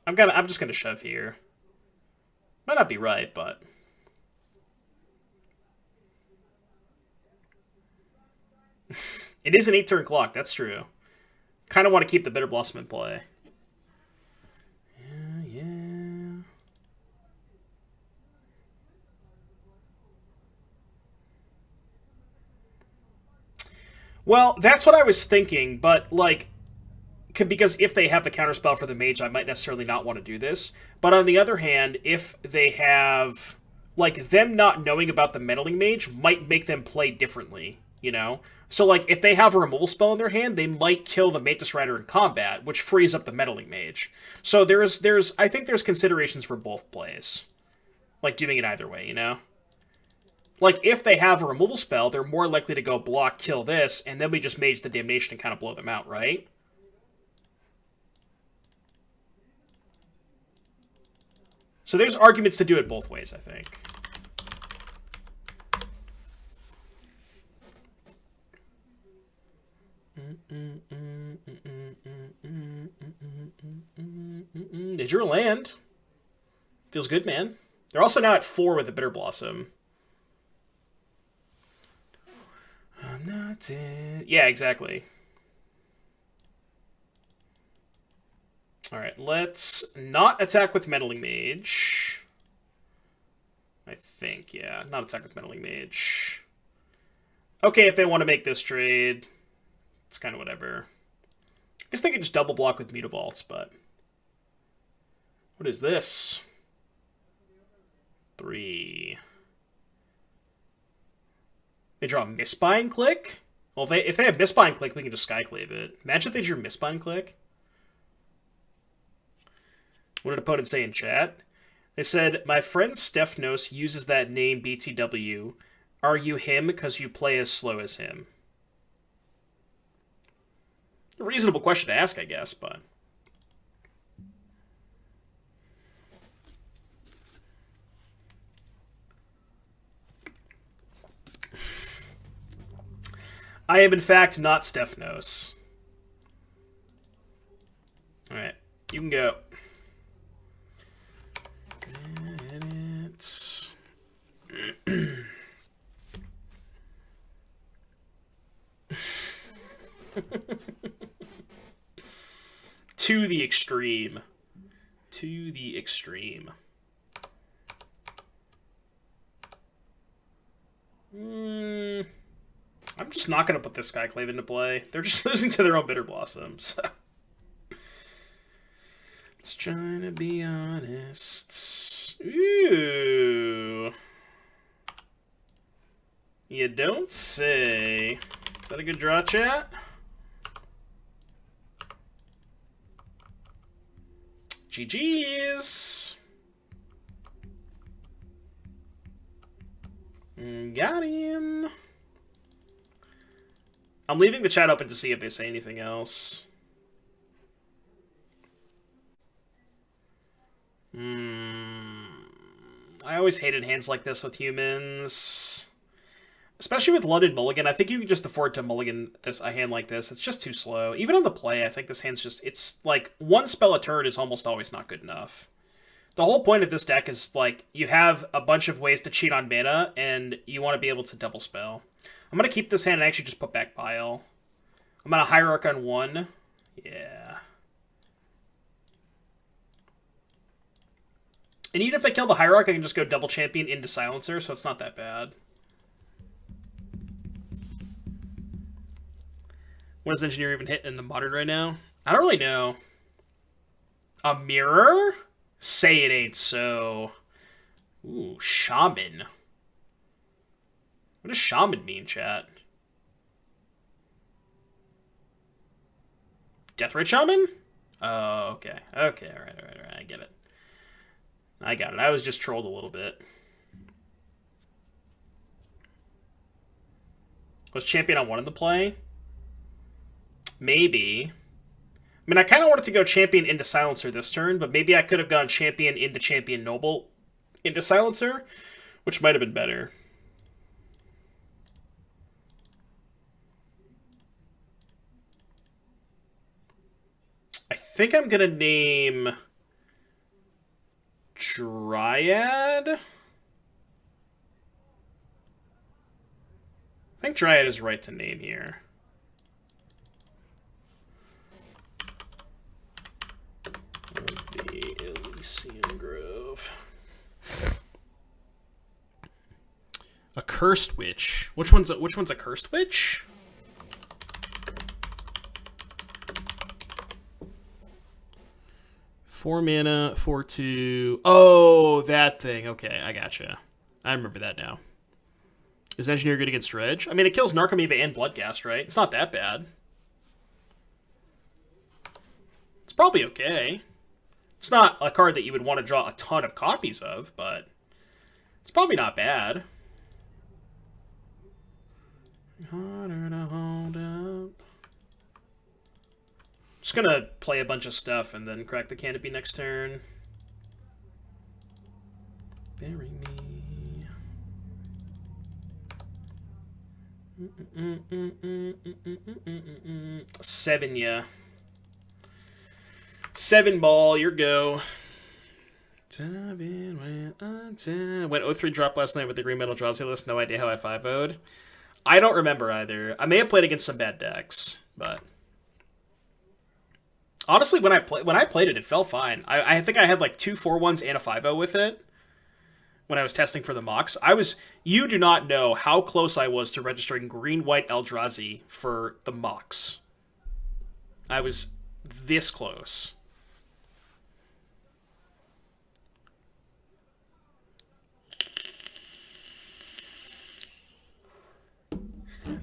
I'm just gonna shove here. Might not be right, but... It is an 8-turn clock, that's true. Kind of want to keep the Bitter Blossom in play. Yeah. Well, that's what I was thinking, but, like... Because if they have the counterspell for the mage, I might necessarily not want to do this. But on the other hand, if they have... Like, them not knowing about the Meddling Mage might make them play differently, you know? So, like, if they have a removal spell in their hand, they might kill the Mantis Rider in combat, which frees up the Meddling Mage. So I think there's considerations for both plays. Like, doing it either way, you know? Like, if they have a removal spell, they're more likely to go block, kill this, and then we just Mage the Damnation and kind of blow them out, right? So there's arguments to do it both ways, I think. They drew a land. Feels good, man. They're also now at 4 with the Bitter Blossom. I'm not dead. Yeah, exactly. Alright, let's not attack with Meddling Mage. I think, yeah. Not attack with Meddling Mage. Okay, if they want to make this trade, it's kind of whatever. I guess they could just double block with Mutavaults, but... What is this? 3. They draw a Mistbind Click? Well, if they have Mistbind Click, we can just Skyclave it. Imagine if they drew Mistbind Click. What did opponents say in chat? They said, my friend Stephnos uses that name BTW. Are you him because you play as slow as him? A reasonable question to ask, I guess, but... I am, in fact, not Stephanos. Alright, you can go. Minutes. To the extreme. To the extreme. I'm just not going to put this Skyclave into play. They're just losing to their own Bitter Blossoms. Just trying to be honest. Ooh. You don't say. Is that a good draw, chat? GG's. Got him. I'm leaving the chat open to see if they say anything else. I always hated hands like this with humans. Especially with London Mulligan. I think you can just afford to mulligan a hand like this. It's just too slow. Even on the play, I think this hand's just... It's like, one spell a turn is almost always not good enough. The whole point of this deck is, like, you have a bunch of ways to cheat on mana, and you want to be able to double spell. I'm going to keep this hand and actually just put back Pile. I'm going to Hierarch on 1. Yeah. And even if they kill the Hierarch, I can just go double champion into Silencer, so it's not that bad. What does Engineer even hit in the Modern right now? I don't really know. A mirror? Say it ain't so. Ooh, Shaman. What does Shaman mean, chat? Deathrite Shaman? Oh, okay. Okay, alright. I get it. I got it. I was just trolled a little bit. Was Champion on 1 in the play? Maybe. I mean, I kind of wanted to go Champion into Silencer this turn, but maybe I could have gone Champion into Champion Noble into Silencer, which might have been better. I think I'm going to name Dryad. I think Dryad is right to name here. The Elysian Grove. A Cursed Witch. Which one's a Cursed Witch? Four mana, 4/2. Oh, that thing. Okay, I gotcha. I remember that now. Is Engineer good against Dredge? I mean, it kills Narcomoeba and Bloodcast, right? It's not that bad. It's probably okay. It's not a card that you would want to draw a ton of copies of, but it's probably not bad. Harder to hold up. Just gonna play a bunch of stuff and then crack the canopy next turn. Bury me. 7, yeah. 7 ball, your go. Went 0-3 drop last night with the green metal Drowsy list. No idea how I 5-0'd. I don't remember either. I may have played against some bad decks, but honestly, when I played it, it felt fine. I think I had like 2 4-1s and a 5-0 with it when I was testing for the mocks. You do not know how close I was to registering green-white Eldrazi for the mocks. I was this close.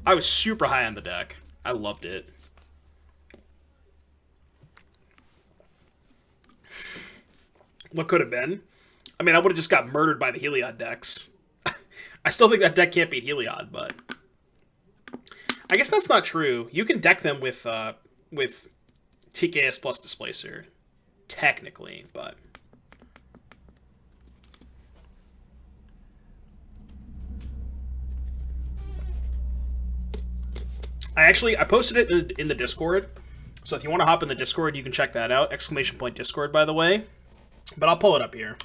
I was super high on the deck. I loved it. What could have been? I mean, I would have just got murdered by the Heliod decks. I still think that deck can't beat Heliod, but I guess that's not true. You can deck them with TKS plus Displacer, technically, but I posted it in the Discord, so if you want to hop in the Discord, you can check that out. !Discord, by the way. But I'll pull it up here.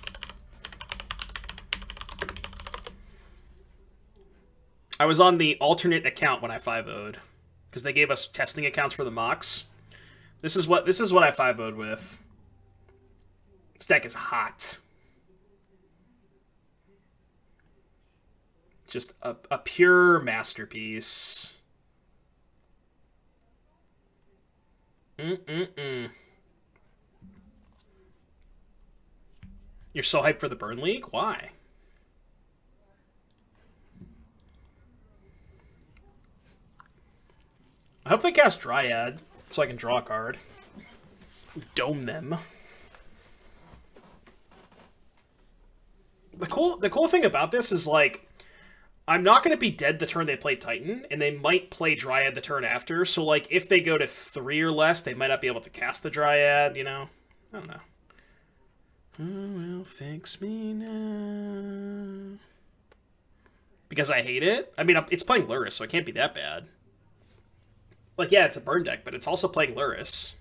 I was on the alternate account when I 5-0'd, because they gave us testing accounts for the mocks. This is what I 5-0'd with. This deck is hot. Just a pure masterpiece. You're so hyped for the Burn League? Why? I hope they cast Dryad, so I can draw a card. Dome them. The cool thing about this is, like, I'm not going to be dead the turn they play Titan, and they might play Dryad the turn after, so, like, if they go to 3 or less, they might not be able to cast the Dryad, you know? I don't know. Oh, well, fix me now. Because I hate it? I mean, it's playing Lurrus, so it can't be that bad. Like, yeah, it's a burn deck, but it's also playing Lurrus.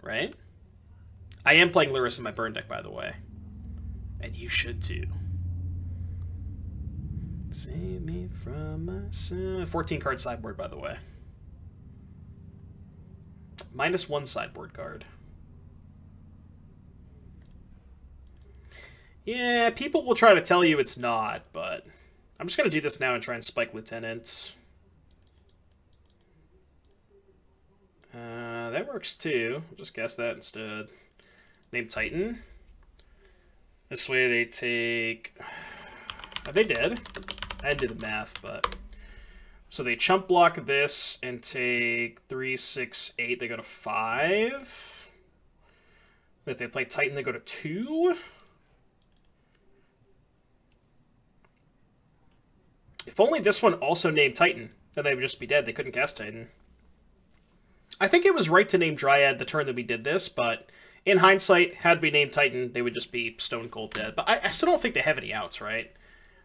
Right? I am playing Lurrus in my burn deck, by the way. And you should too. Save me from myself. 14 card sideboard, by the way. -1 sideboard card. Yeah, people will try to tell you it's not, but I'm just going to do this now and try and spike Lieutenant. That works too. I'll just guess that instead. Name Titan. This way they take... Oh, they did. I didn't do the math, but... So they chump block this and take 3, 6, 8. They go to 5. If they play Titan, they go to 2. If only this one also named Titan, then they would just be dead. They couldn't cast Titan. I think it was right to name Dryad the turn that we did this, but in hindsight, had we named Titan, they would just be stone cold dead. But I still don't think they have any outs, right?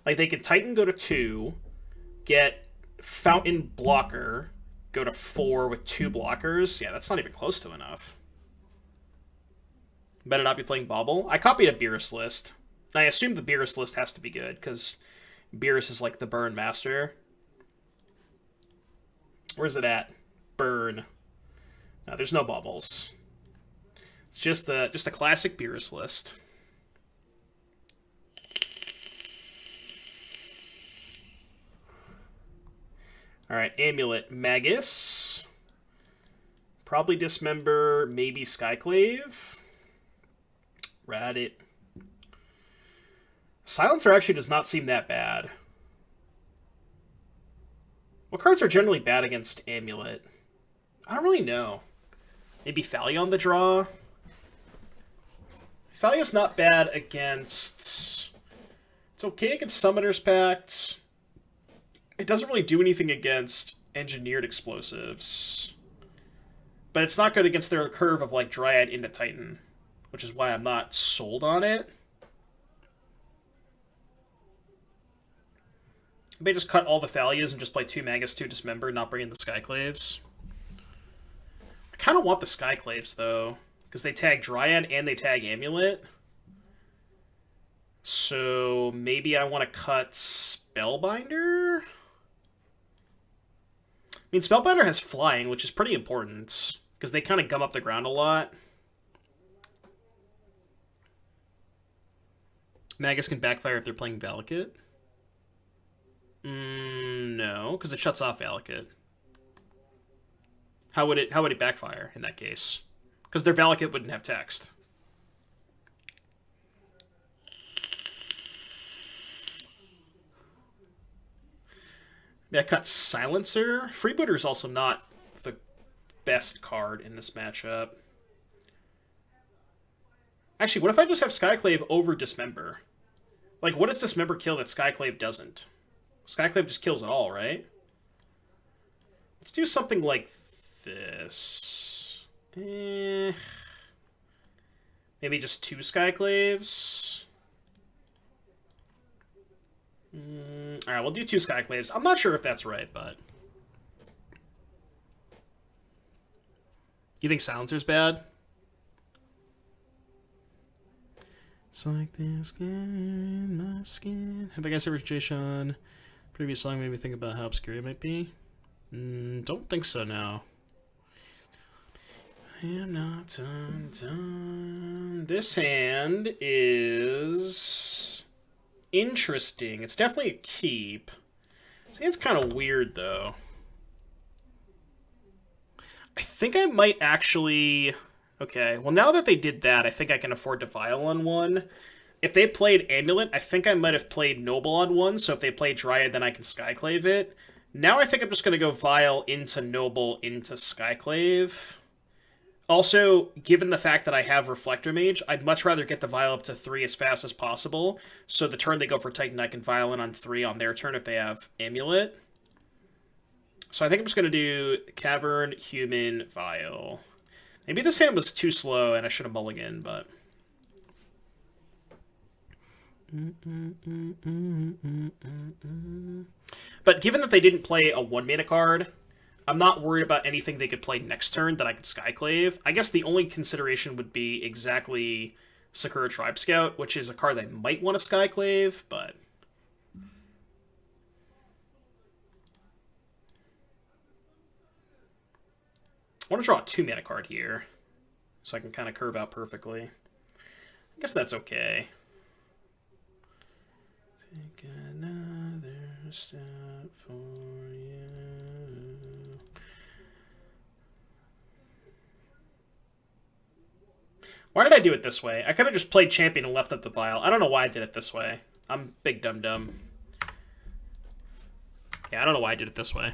Like, they could Titan go to 2, get Fountain Blocker, go to 4 with 2 blockers. Yeah, that's not even close to enough. Better not be playing Bauble. I copied a Beerus list. I assume the Beerus list has to be good, because Beerus is like the burn master. Where's it at? Burn. No, there's no bubbles. It's just a classic Beerus list. All right, Amulet, Magus. Probably Dismember, maybe Skyclave. Radit. Silencer actually does not seem that bad. What cards are generally bad against Amulet? I don't really know. Maybe Thalia on the draw? Thalia's not bad against... It's okay against Summoner's Pact. It doesn't really do anything against Engineered Explosives. But it's not good against their curve of, like, Dryad into Titan. Which is why I'm not sold on it. I may just cut all the Thalias and just play 2 Magus, 2 Dismember, not bring in the Skyclaves. I kind of want the Skyclaves, though, because they tag Dryad and they tag Amulet. So maybe I want to cut Spellbinder? I mean, Spellbinder has flying, which is pretty important, because they kind of gum up the ground a lot. Magus can backfire if they're playing Valakut. No, because it shuts off Valakut. How would it backfire in that case? Because their Valakut wouldn't have text. That cuts Silencer. Freebooter is also not the best card in this matchup. Actually, what if I just have Skyclave over Dismember? Like, what does Dismember kill that Skyclave doesn't? Skyclave just kills it all, right? Let's do something like this. Maybe just 2 Skyclaves. Alright, we'll do 2 Skyclaves. I'm not sure if that's right, but... You think Silencer's bad? It's like this skin in my skin. Have I guys ever Jay Sean? Previous song made me think about how obscure it might be. Don't think so now. I am not undone. This hand is interesting. It's definitely a keep. This hand's kind of weird, though. I think I might actually... Okay, well, now that they did that, I think I can afford to Vial on one. If they played Amulet, I think I might have played Noble on one, so if they play Dryad, then I can Skyclave it. Now I think I'm just going to go Vial into Noble into Skyclave. Also, given the fact that I have Reflector Mage, I'd much rather get the Vial up to 3 as fast as possible, so the turn they go for Titan, I can Vial in on 3 on their turn if they have Amulet. So I think I'm just going to do Cavern, Human, Vial. Maybe this hand was too slow and I should have mulliganed, but... But given that they didn't play a 1-mana card, I'm not worried about anything they could play next turn that I could Skyclave. I guess the only consideration would be exactly Sakura Tribe Scout, which is a card they might want to Skyclave, but... I want to draw a 2-mana card here, so I can kind of curve out perfectly. I guess that's okay. Take another step for you. Why did I do it this way? I could have just played Champion and left up the Vial. I don't know why I did it this way. I'm big dum-dum. Yeah, I don't know why I did it this way.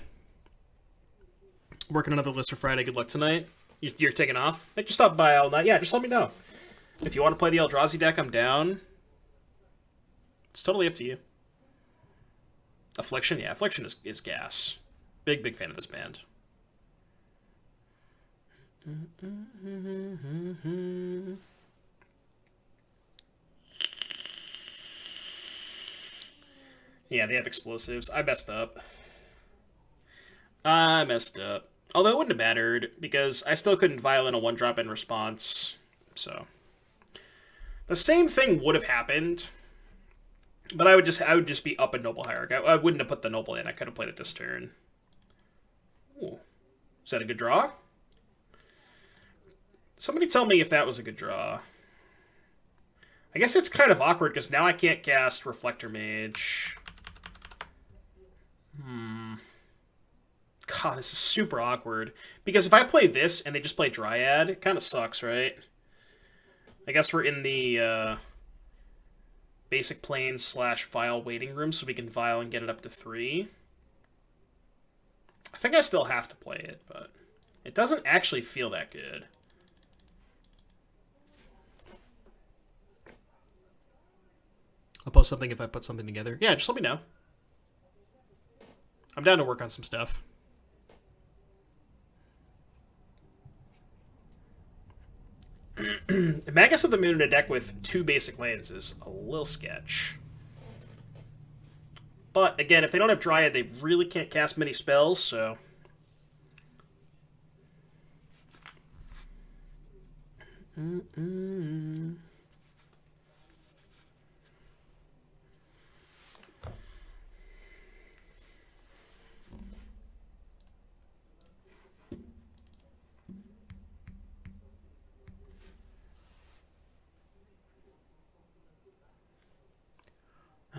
Working another list for Friday. Good luck tonight. You're taking off? Hey, just stop by all night. Yeah, just let me know. If you want to play the Eldrazi deck, I'm down. It's totally up to you. Affliction? Yeah, Affliction is gas. Big fan of this band. Yeah, they have explosives. I messed up. Although it wouldn't have mattered, because I still couldn't violate a 1-drop in response, so... The same thing would have happened, but I would just be up a Noble Hierarch. I wouldn't have put the Noble in. I could have played it this turn. Ooh. Is that a good draw? Somebody tell me if that was a good draw. I guess it's kind of awkward, because now I can't cast Reflector Mage. God, this is super awkward. Because if I play this and they just play Dryad, it kind of sucks, right? I guess we're in the basic plane / Vial waiting room, so we can Vial and get it up to 3. I think I still have to play it, but it doesn't actually feel that good. I'll post something if I put something together. Yeah, just let me know. I'm down to work on some stuff. Magus with the Moon in a deck with 2 basic lands is a little sketch. But, again, if they don't have Dryad, they really can't cast many spells, so...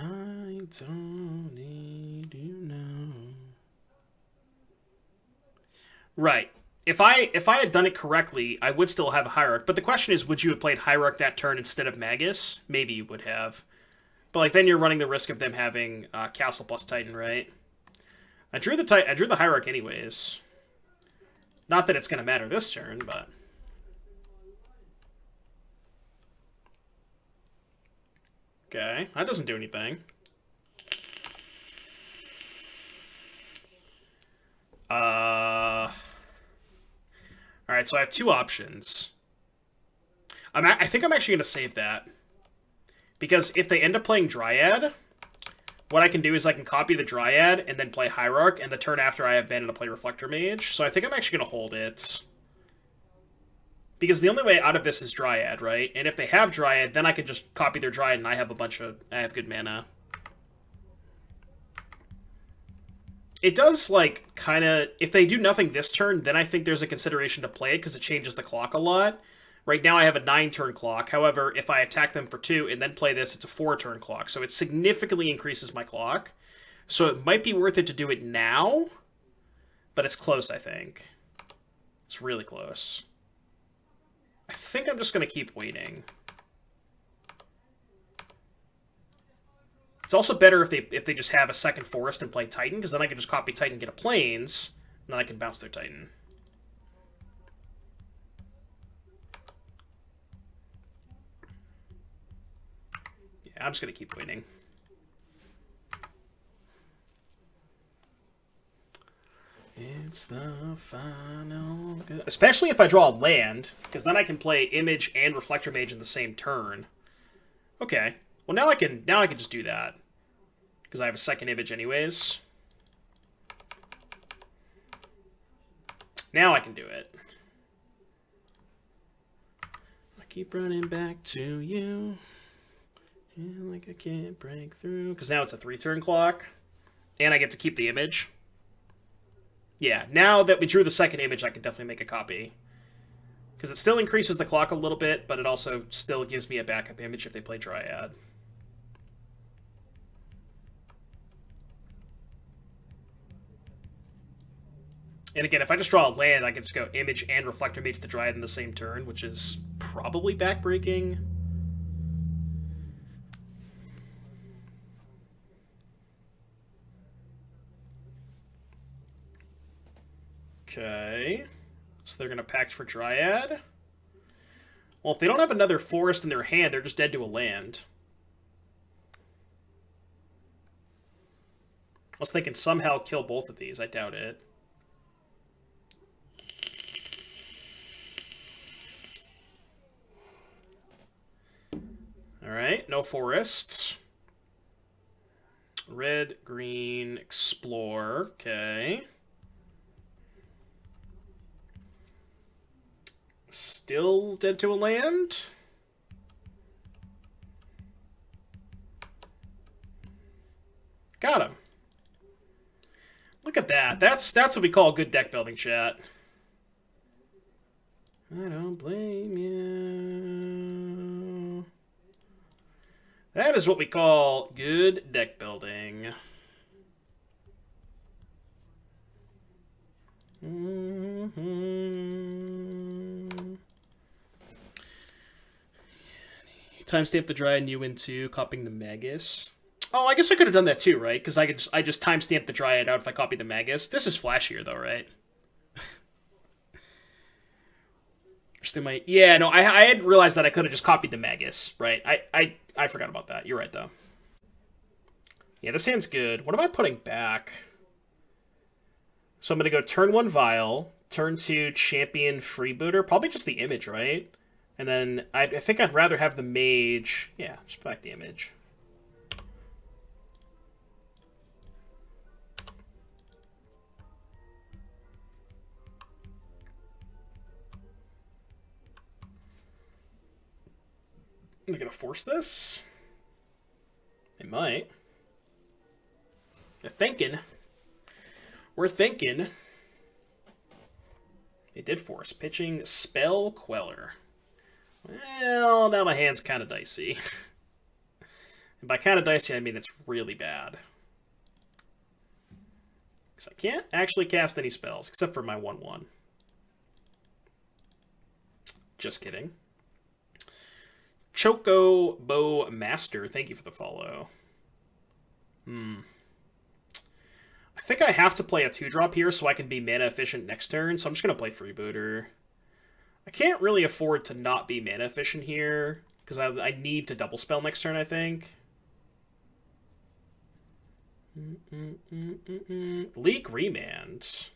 I don't need you now. Right. If I had done it correctly, I would still have a Hierarch. But the question is, would you have played Hierarch that turn instead of Magus? Maybe you would have. But like then you're running the risk of them having Castle plus Titan, right? I drew the Hierarch anyways. Not that it's going to matter this turn, but... Okay, that doesn't do anything. Alright, so I have 2 options. I think I'm actually going to save that. Because if they end up playing Dryad, what I can do is I can copy the Dryad and then play Hierarch, and the turn after I have Bandit to play Reflector Mage. So I think I'm actually going to hold it. Because the only way out of this is Dryad, right? And if they have Dryad, then I can just copy their Dryad and I have I have good mana. It does, like, kind of... If they do nothing this turn, then I think there's a consideration to play it, because it changes the clock a lot. Right now I have a 9-turn clock. However, if I attack them for 2 and then play this, it's a 4-turn clock. So it significantly increases my clock. So it might be worth it to do it now, but it's close, I think. It's really close. I think I'm just going to keep waiting. It's also better if they just have a second forest and play Titan, because then I can just copy Titan and get a Plains, and then I can bounce their Titan. Yeah, I'm just going to keep waiting. It's the final... Especially if I draw a land, because then I can play Image and Reflector Mage in the same turn. Okay. Well, now I can just do that. Because I have a second image anyways. Now I can do it. I keep running back to you. And like I can't break through. Because now it's a 3-turn clock. And I get to keep the image. Yeah, now that we drew the second image, I can definitely make a copy. Because it still increases the clock a little bit, but it also still gives me a backup image if they play Dryad. And again, if I just draw a land, I can just go Image and Reflector Mage the Dryad in the same turn, which is probably backbreaking. Okay. So they're going to pact for Dryad. Well, if they don't have another forest in their hand, they're just dead to a land. Unless they can somehow kill both of these. I doubt it. Alright, no forests. Red, green, explore. Okay. Still dead to a land? Got him. Look at that. That's what we call good deck building, chat. I don't blame you. That is what we call good deck building. Timestamp the Dryad and you into copying the Magus. Oh, I guess I could have done that too, right? Because I just timestamp the Dryad out if I copy the Magus. This is flashier though, right? Yeah, no, I hadn't realized that I could have just copied the Magus, right? I forgot about that. You're right, though. Yeah, this hand's good. What am I putting back? So I'm going to go turn 1 Vial, turn 2 Champion Freebooter. Probably just the image, right? And then I think I'd rather have the Mage. Yeah, just back the image. Are they going to force this? They might. They're thinking. We're thinking. They did force. Pitching Spell Queller. Well, now my hand's kind of dicey. And by kind of dicey, I mean it's really bad. Because I can't actually cast any spells, except for my 1/1. Just kidding. Choco Bow Master, thank you for the follow. I think I have to play a 2-drop here so I can be mana efficient next turn, so I'm just going to play Freebooter. I can't really afford to not be mana efficient here, because I need to double spell next turn, I think. Leak Remand.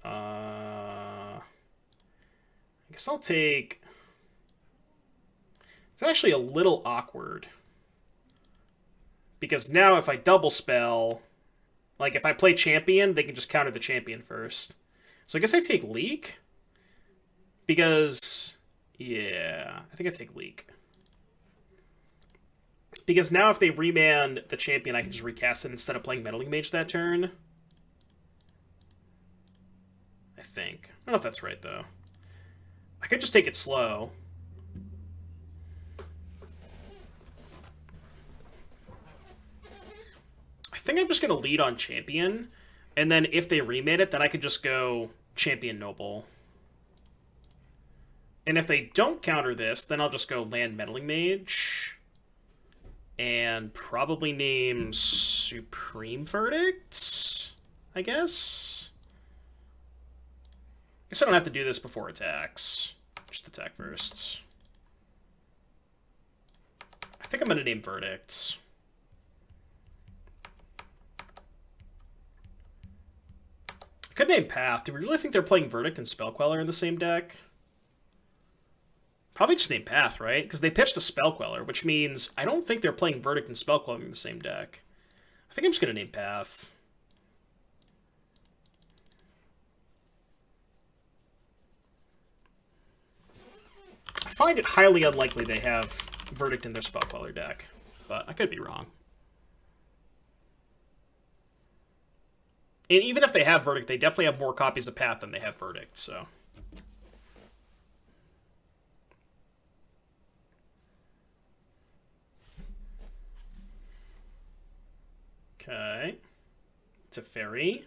I guess I'll take... It's actually a little awkward. Because now if I double spell, like if I play Champion, they can just counter the Champion first. So I guess I take Leak. Because, yeah, I think I take Leak. Because now if they remand the champion, I can just recast it instead of playing Meddling Mage that turn. I think. I don't know if that's right, though. I could just take it slow. I think I'm just going to lead on champion. And then if they remade it, then I could just go champion noble. And if they don't counter this, then I'll just go land Meddling Mage. And probably name Supreme Verdict, I guess? I guess I don't have to do this before attacks. Just attack first. I think I'm going to name Verdict. I could name Path. Do we really think they're playing Verdict and Spellqueller in the same deck? Probably just name Path, right? Because they pitched a Spellqueller, which means I don't think they're playing Verdict and Spellqueller in the same deck. I think I'm just going to name Path. I find it highly unlikely they have Verdict in their Spellqueller deck, but I could be wrong. And even if they have Verdict, they definitely have more copies of Path than they have Verdict, so... Okay. It's a fairy.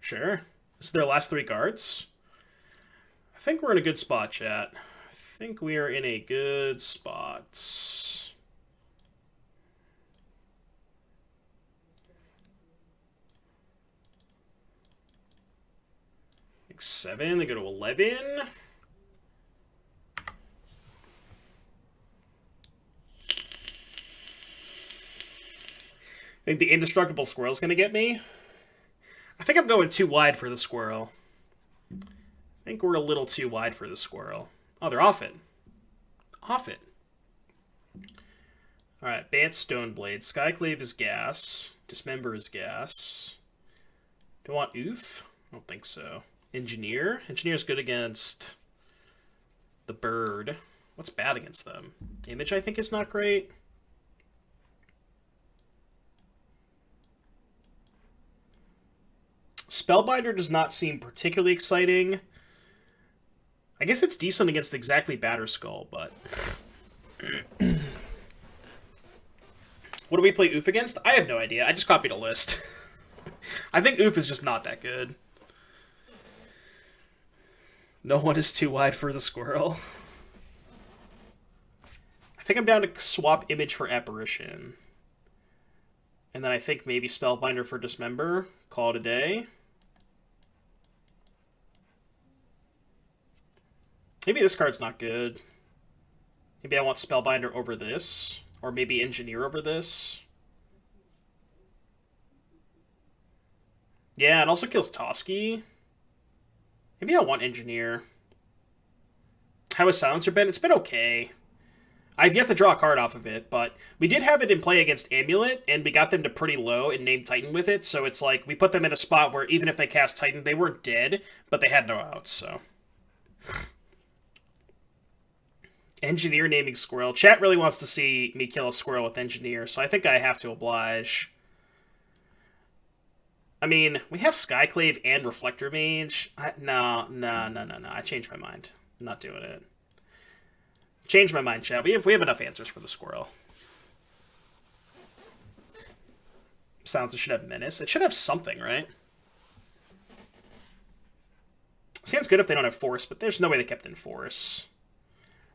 Sure. This is their last 3 cards. I think we're in a good spot, chat. I think we are in a good spot. Like 7, they go to 11. Think the indestructible squirrel's gonna get me? I think I'm going too wide for the squirrel. I think we're a little too wide for the squirrel. Oh, they're off it. Off it. Alright, Bant Stoneblade. Skyclave is gas. Dismember is gas. Do I want Oof? I don't think so. Engineer? Engineer's good against the bird. What's bad against them? Image, I think, is not great. Spellbinder does not seem particularly exciting. I guess it's decent against exactly Batterskull, but... What do we play Oof against? I have no idea. I just copied a list. I think Oof is just not that good. No one is too wide for the squirrel. I think I'm down to swap Image for Apparition. And then I think maybe Spellbinder for Dismember. Call it a day. Maybe this card's not good. Maybe I want Spellbinder over this. Or maybe Engineer over this. Yeah, it also kills Toski. Maybe I want Engineer. How has Silencer been? It's been okay. I've yet to draw a card off of it, but we did have it in play against Amulet, and we got them to pretty low and named Titan with it, so it's like, we put them in a spot where even if they cast Titan, they weren't dead, but they had no outs, so... Engineer naming Squirrel. Chat really wants to see me kill a squirrel with Engineer, so I think I have to oblige. I mean, we have Skyclave and Reflector Mage. No. I changed my mind. I'm not doing it. Change my mind, chat. We have enough answers for the squirrel. Sounds it should have Menace. It should have something, right? Sounds good if they don't have Force, but there's no way they kept in Force.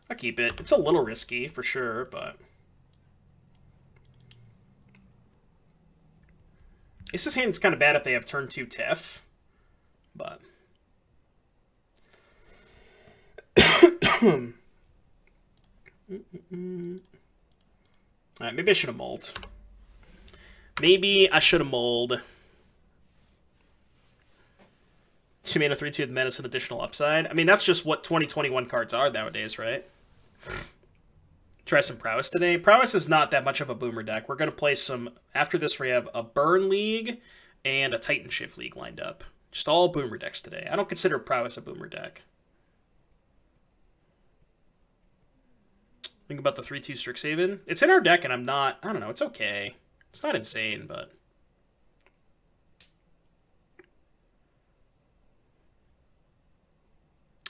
I'll keep it. It's a little risky, for sure, but... This hand's kind of bad if they have turn 2 Tef, but... Alright, maybe I should have mulled. Maybe I should have mulled. 2 mana, 3/2 with Menace and additional upside. I mean, that's just what 2021 cards are nowadays, right? Try some Prowess today. Prowess is not that much of a boomer deck. We're going to play some... After this, we have a Burn League and a Titan Shift League lined up. Just all boomer decks today. I don't consider Prowess a boomer deck. Think about the 3-2 Strixhaven. It's in our deck, and I don't know, it's okay. It's not insane, but...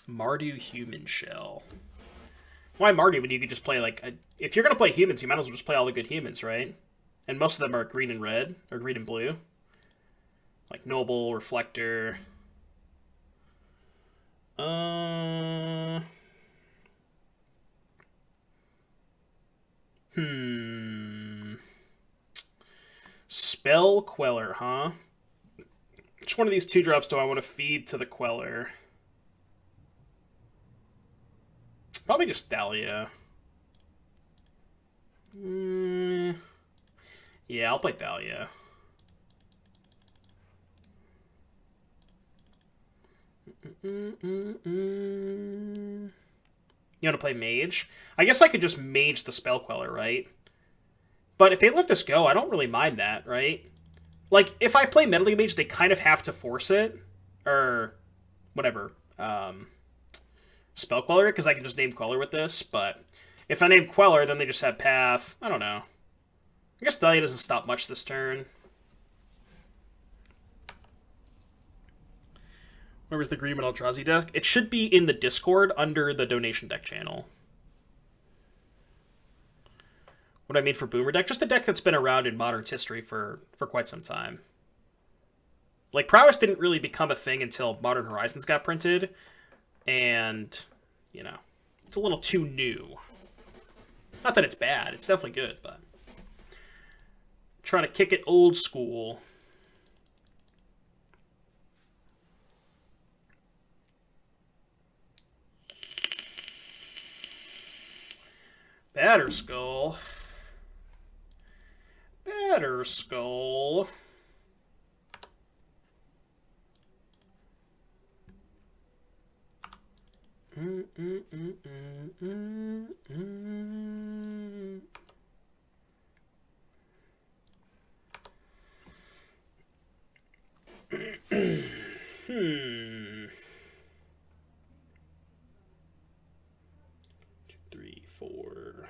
Mardu Human Shell. Why Mardu when you could just play, like... If you're going to play humans, you might as well just play all the good humans, right? And most of them are green and red, or green and blue. Like Noble, Reflector... Spell Queller, huh? Which one of these 2-drops do I want to feed to the Queller? Probably just Thalia. Yeah, I'll play Thalia. You want to play Mage? I guess I could just Mage the Spell Queller, right? But if they let this go, I don't really mind that, right? Like, if I play Meddling Mage, they kind of have to force it. Or whatever. Spell Queller, because I can just name Queller with this. But if I name Queller, then they just have Path. I don't know. I guess Thalia doesn't stop much this turn. Where was the Green Metal Eldrazi deck? It should be in the Discord under the donation deck channel. What I mean for Boomer deck? Just a deck that's been around in Modern's history for quite some time. Like, Prowess didn't really become a thing until Modern Horizons got printed. And, you know, it's a little too new. Not that it's bad. It's definitely good, but... Trying to kick it old school. Batterskull. Batterskull. Two, three, four.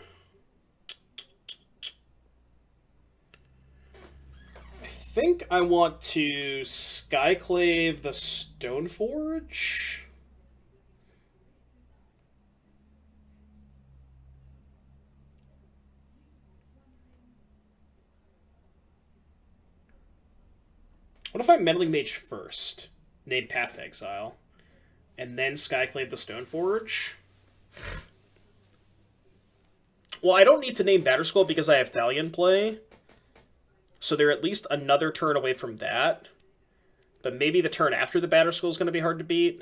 I think I want to Skyclave the Stoneforge. What if I Meddling Mage first, name Path to Exile, and then Skyclave the Stoneforge? Well, I don't need to name Batterskull because I have Thalia in play, so they're at least another turn away from that. But maybe the turn after the Batterskull is going to be hard to beat.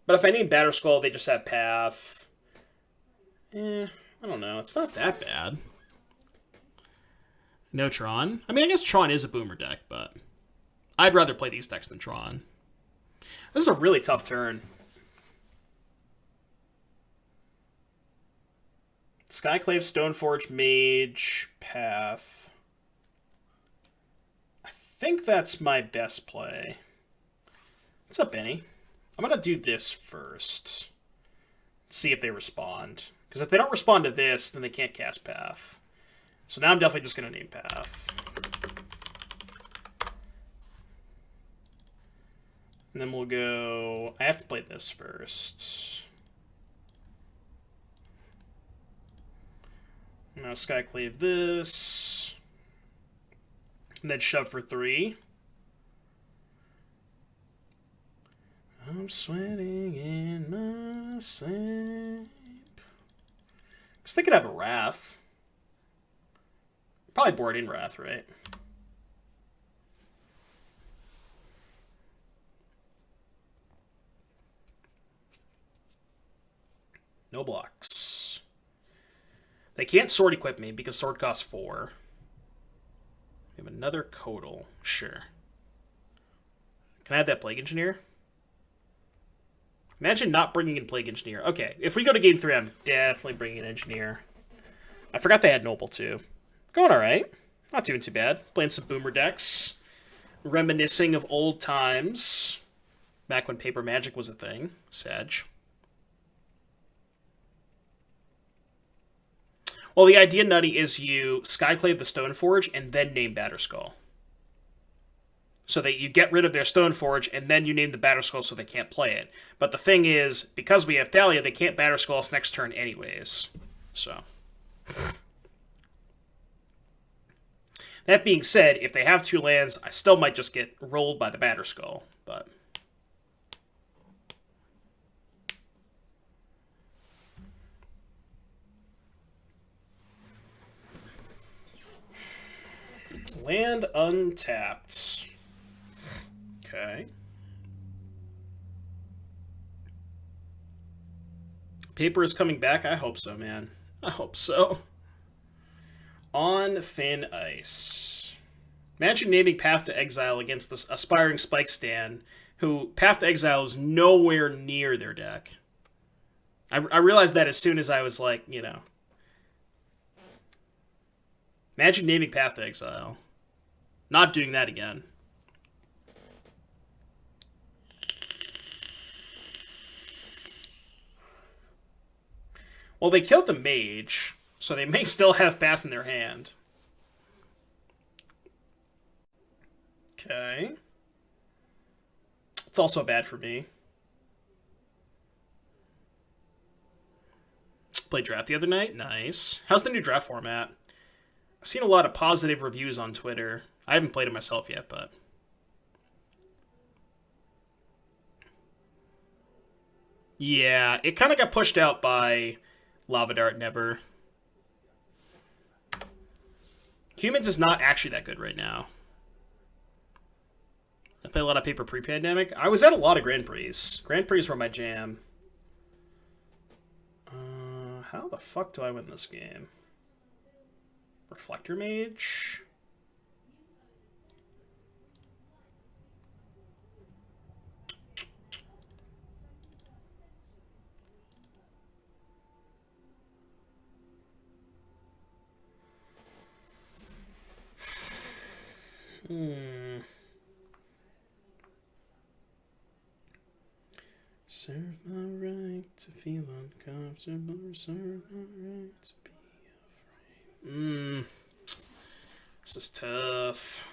But if I name Batterskull, they just have Path. I don't know. It's not that bad. No Tron? I mean, I guess Tron is a boomer deck, but I'd rather play these decks than Tron. This is a really tough turn. Skyclave, Stoneforge, Mage, Path. I think that's my best play. What's up, Benny? I'm going to do this first. See if they respond. Because if they don't respond to this, then they can't cast Path. So now I'm definitely just going to name Path. And then we'll go... I have to play this first. Now Skyclave this. And then shove for 3. I'm sweating in my sleep. Because they could have a Wrath. Probably board in Wrath, right? No blocks. They can't sword equip me because sword costs 4. We have another Codal. Sure. Can I add that Plague Engineer? Imagine not bringing in Plague Engineer. Okay, if we go to game 3, I'm definitely bringing in Engineer. I forgot they had Noble, too. Going alright. Not doing too bad. Playing some boomer decks. reminiscing of old times, back when paper magic was a thing. Sag. Well, the idea, Nutty, is you Skyclave the Stoneforge and then name Batterskull. So that you get rid of their Stoneforge and then you name the Batterskull so they can't play it. But the thing is, because we have Thalia, they can't Batterskull us next turn anyways. So. That being said, if they have 2 lands, I still might just get rolled by the Batterskull, but... Land untapped. Okay. Paper is coming back? I hope so, man. I hope so. On thin ice. Imagine naming Path to Exile against this aspiring Spike Stan, who Path to Exile is nowhere near their deck. I realized that as soon as I was like, you know. Imagine naming Path to Exile. Not doing that again. Well, they killed the mage, so they may still have Path in their hand. Okay. It's also bad for me. Played draft the other night? Nice. How's the new draft format? I've seen a lot of positive reviews on Twitter. I haven't played it myself yet, but... Yeah, it kind of got pushed out by Lava Dart Never. Humans is not actually that good right now. I play a lot of Paper pre-pandemic. I was at a lot of Grand Prix. Grand Prix were my jam. How the fuck do I win this game? Reflector Mage? Serve my right to feel uncomfortable. Serve my right to be afraid. This is tough.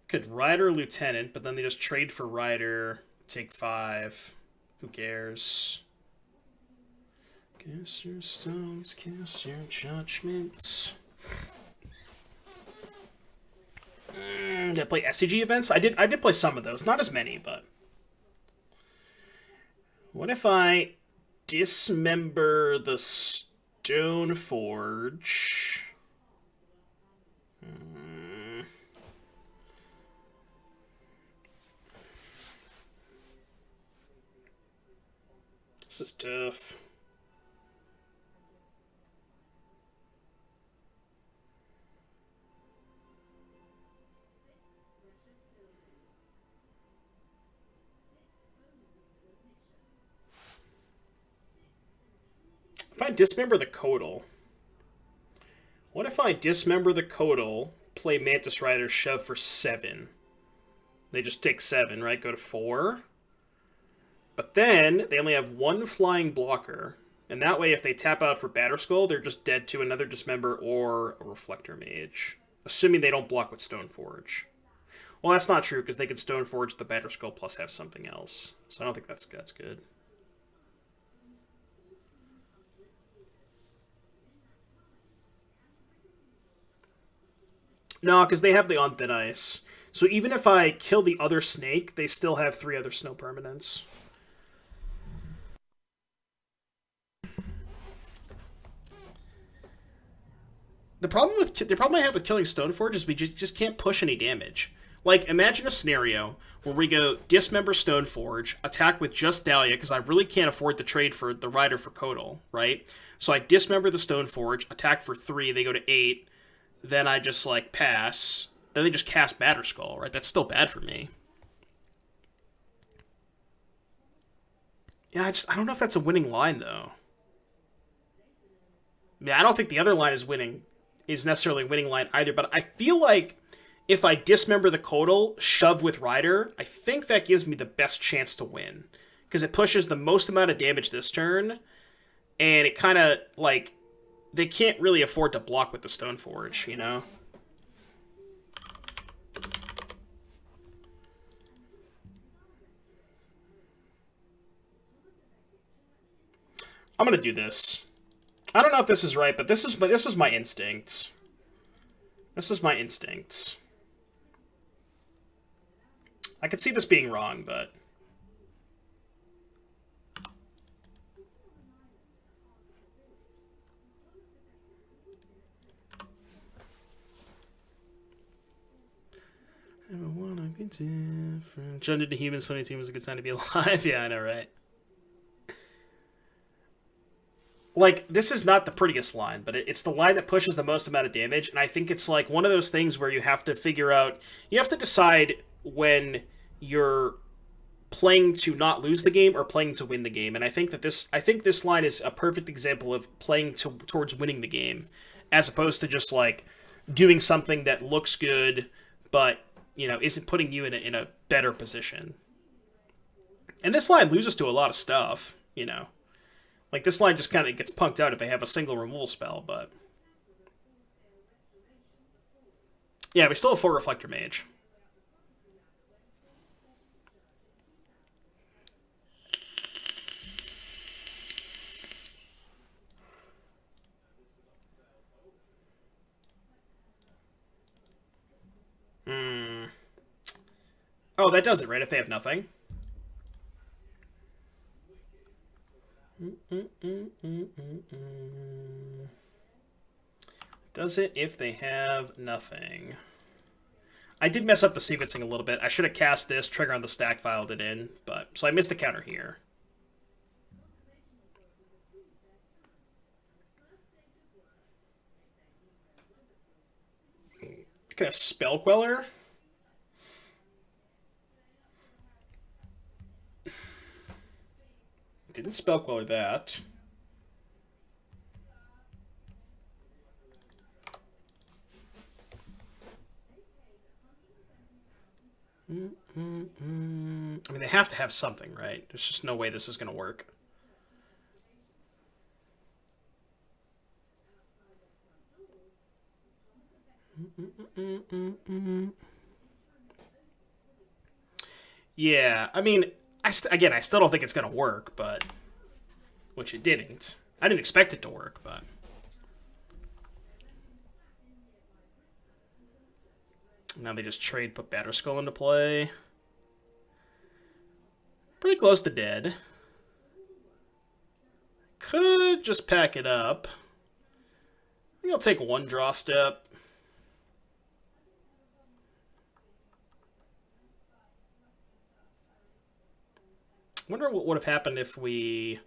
Could Rider Lieutenant, but then they just trade for Rider, take 5. Who cares? Cast your stones, cast your judgments. Did I play SCG events? I did play some of those. Not as many, but... What if I dismember the Stoneforge? This is tough. If I dismember the Codal, what if I dismember the Codal, play Mantis Rider, shove for 7? They just take 7, right? Go to 4. But then they only have 1 flying blocker, and that way if they tap out for Batterskull, they're just dead to another Dismember or a Reflector Mage, assuming they don't block with Stoneforge. Well, that's not true, because they could Stoneforge the Batterskull plus have something else. So I don't think that's good. No, because they have the on thin ice. So even if I kill the other snake, they still have 3 other snow permanents. The problem I have with killing Stoneforge is we just can't push any damage. Like, imagine a scenario where we go Dismember Stoneforge, attack with just Dahlia, because I really can't afford the trade for the Rider for Codal, right? So I Dismember the Stoneforge, attack for 3, they go to 8, then I just, like, pass. Then they just cast Batterskull, right? That's still bad for me. Yeah, I don't know if that's a winning line, though. Yeah, I don't think the other line is necessarily a winning line either, but I feel like if I dismember the Codal, shove with Rider, I think that gives me the best chance to win. Because it pushes the most amount of damage this turn, and it kind of, like, they can't really afford to block with the Stoneforge, you know? I'm gonna do this. I don't know if this is right, but this was my instinct. This was my instinct. I could see this being wrong, but... I wanna be different. Joined into Human Sony Team was a good time to be alive. Yeah, I know, right? Like, this is not the prettiest line, but it's the line that pushes the most amount of damage, and I think it's like one of those things where you have to figure out, you have to decide when you're playing to not lose the game or playing to win the game, and I think this line is a perfect example of playing towards winning the game, as opposed to just like doing something that looks good, but you know isn't putting you in a better position. And this line loses to a lot of stuff, you know. Like, this line just kind of gets punked out if they have a single removal spell, but... yeah, we still have 4 Reflector Mage. Oh, that does it, right? If they have nothing. Does it if they have nothing? I did mess up the sequencing a little bit. I should have cast this, trigger on the stack, filed it in, but so I missed a counter here. Can I have Spell Queller? Didn't Spell Queller that. I mean, they have to have something, right? There's just no way this is going to work. Yeah, I mean... again, I still don't think it's going to work, but... which it didn't. I didn't expect it to work, but... now they just trade, put Batterskull into play. Pretty close to dead. Could just pack it up. I think I'll take 1 draw step. Wonder what would have happened if we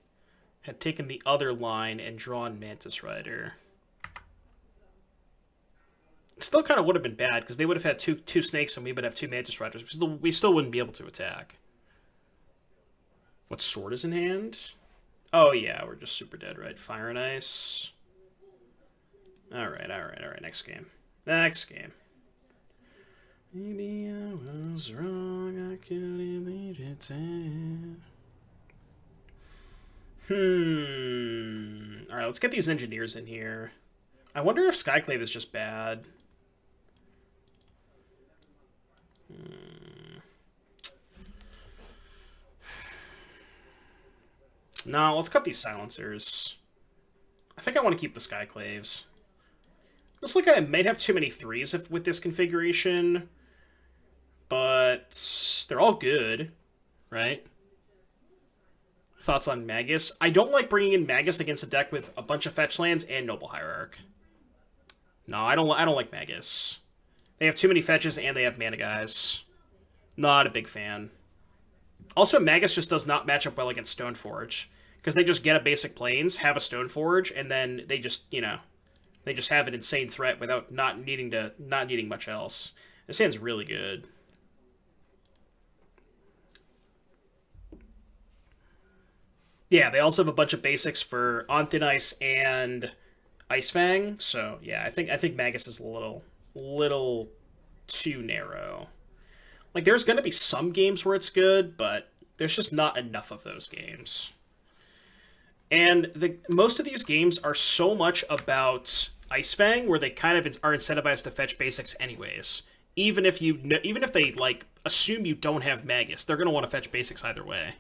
had taken the other line and drawn Mantis Rider. It still kind of would have been bad, because they would have had two snakes and we would have 2 Mantis Riders. We still wouldn't be able to attack. What sword is in hand? Oh yeah, we're just super dead, right? Fire and Ice. Alright, next game. Next game. Maybe I was wrong, I could have made it in. Alright, let's get these engineers in here. I wonder if Skyclave is just bad. No, let's cut these silencers. I think I want to keep the Skyclaves. Looks like I might have too many 3s with this configuration, but they're all good, right? Thoughts on Magus? I don't like bringing in Magus against a deck with a bunch of fetch lands and Noble Hierarch. No, I don't like Magus. They have too many fetches and they have mana guys. Not a big fan. Also, Magus just does not match up well against Stoneforge, because they just get a basic plains, have a Stoneforge, and then they just, you know, they just have an insane threat without not needing much else. This hand's really good. Yeah, they also have a bunch of basics for On Thin Ice and Ice Fang, so yeah, I think Magus is a little too narrow. Like, there's going to be some games where it's good, but there's just not enough of those games. And most of these games are so much about Ice Fang, where they kind of are incentivized to fetch basics anyways. Even if they like assume you don't have Magus, they're going to want to fetch basics either way.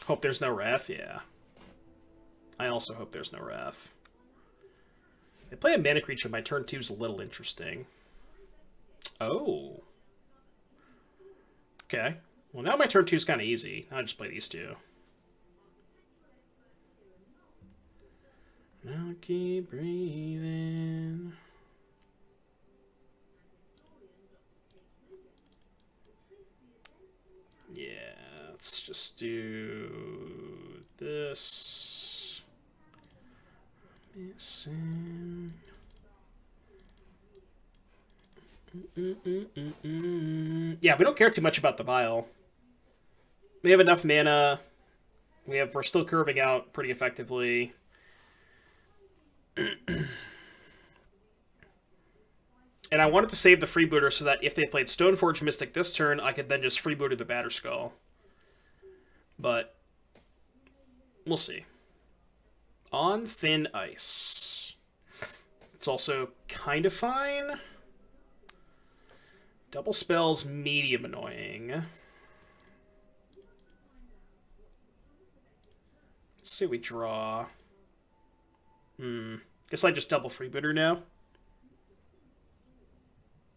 Hope there's no Wrath, yeah. I also hope there's no Wrath. They play a mana creature, my turn 2 is a little interesting. Oh. Okay. Well, now my turn 2 is kind of easy. I'll just play these two. Now keep breathing. Yeah, let's just do this. Missing. Yeah, we don't care too much about the Vial. We have enough mana. We're still curving out pretty effectively. And I wanted to save the Freebooter so that if they played Stoneforge Mystic this turn, I could then just Freebooter the Batterskull. But we'll see. On Thin Ice. It's also kind of fine. Double spells, medium annoying. Let's see what we draw. Guess I just double Freebooter now.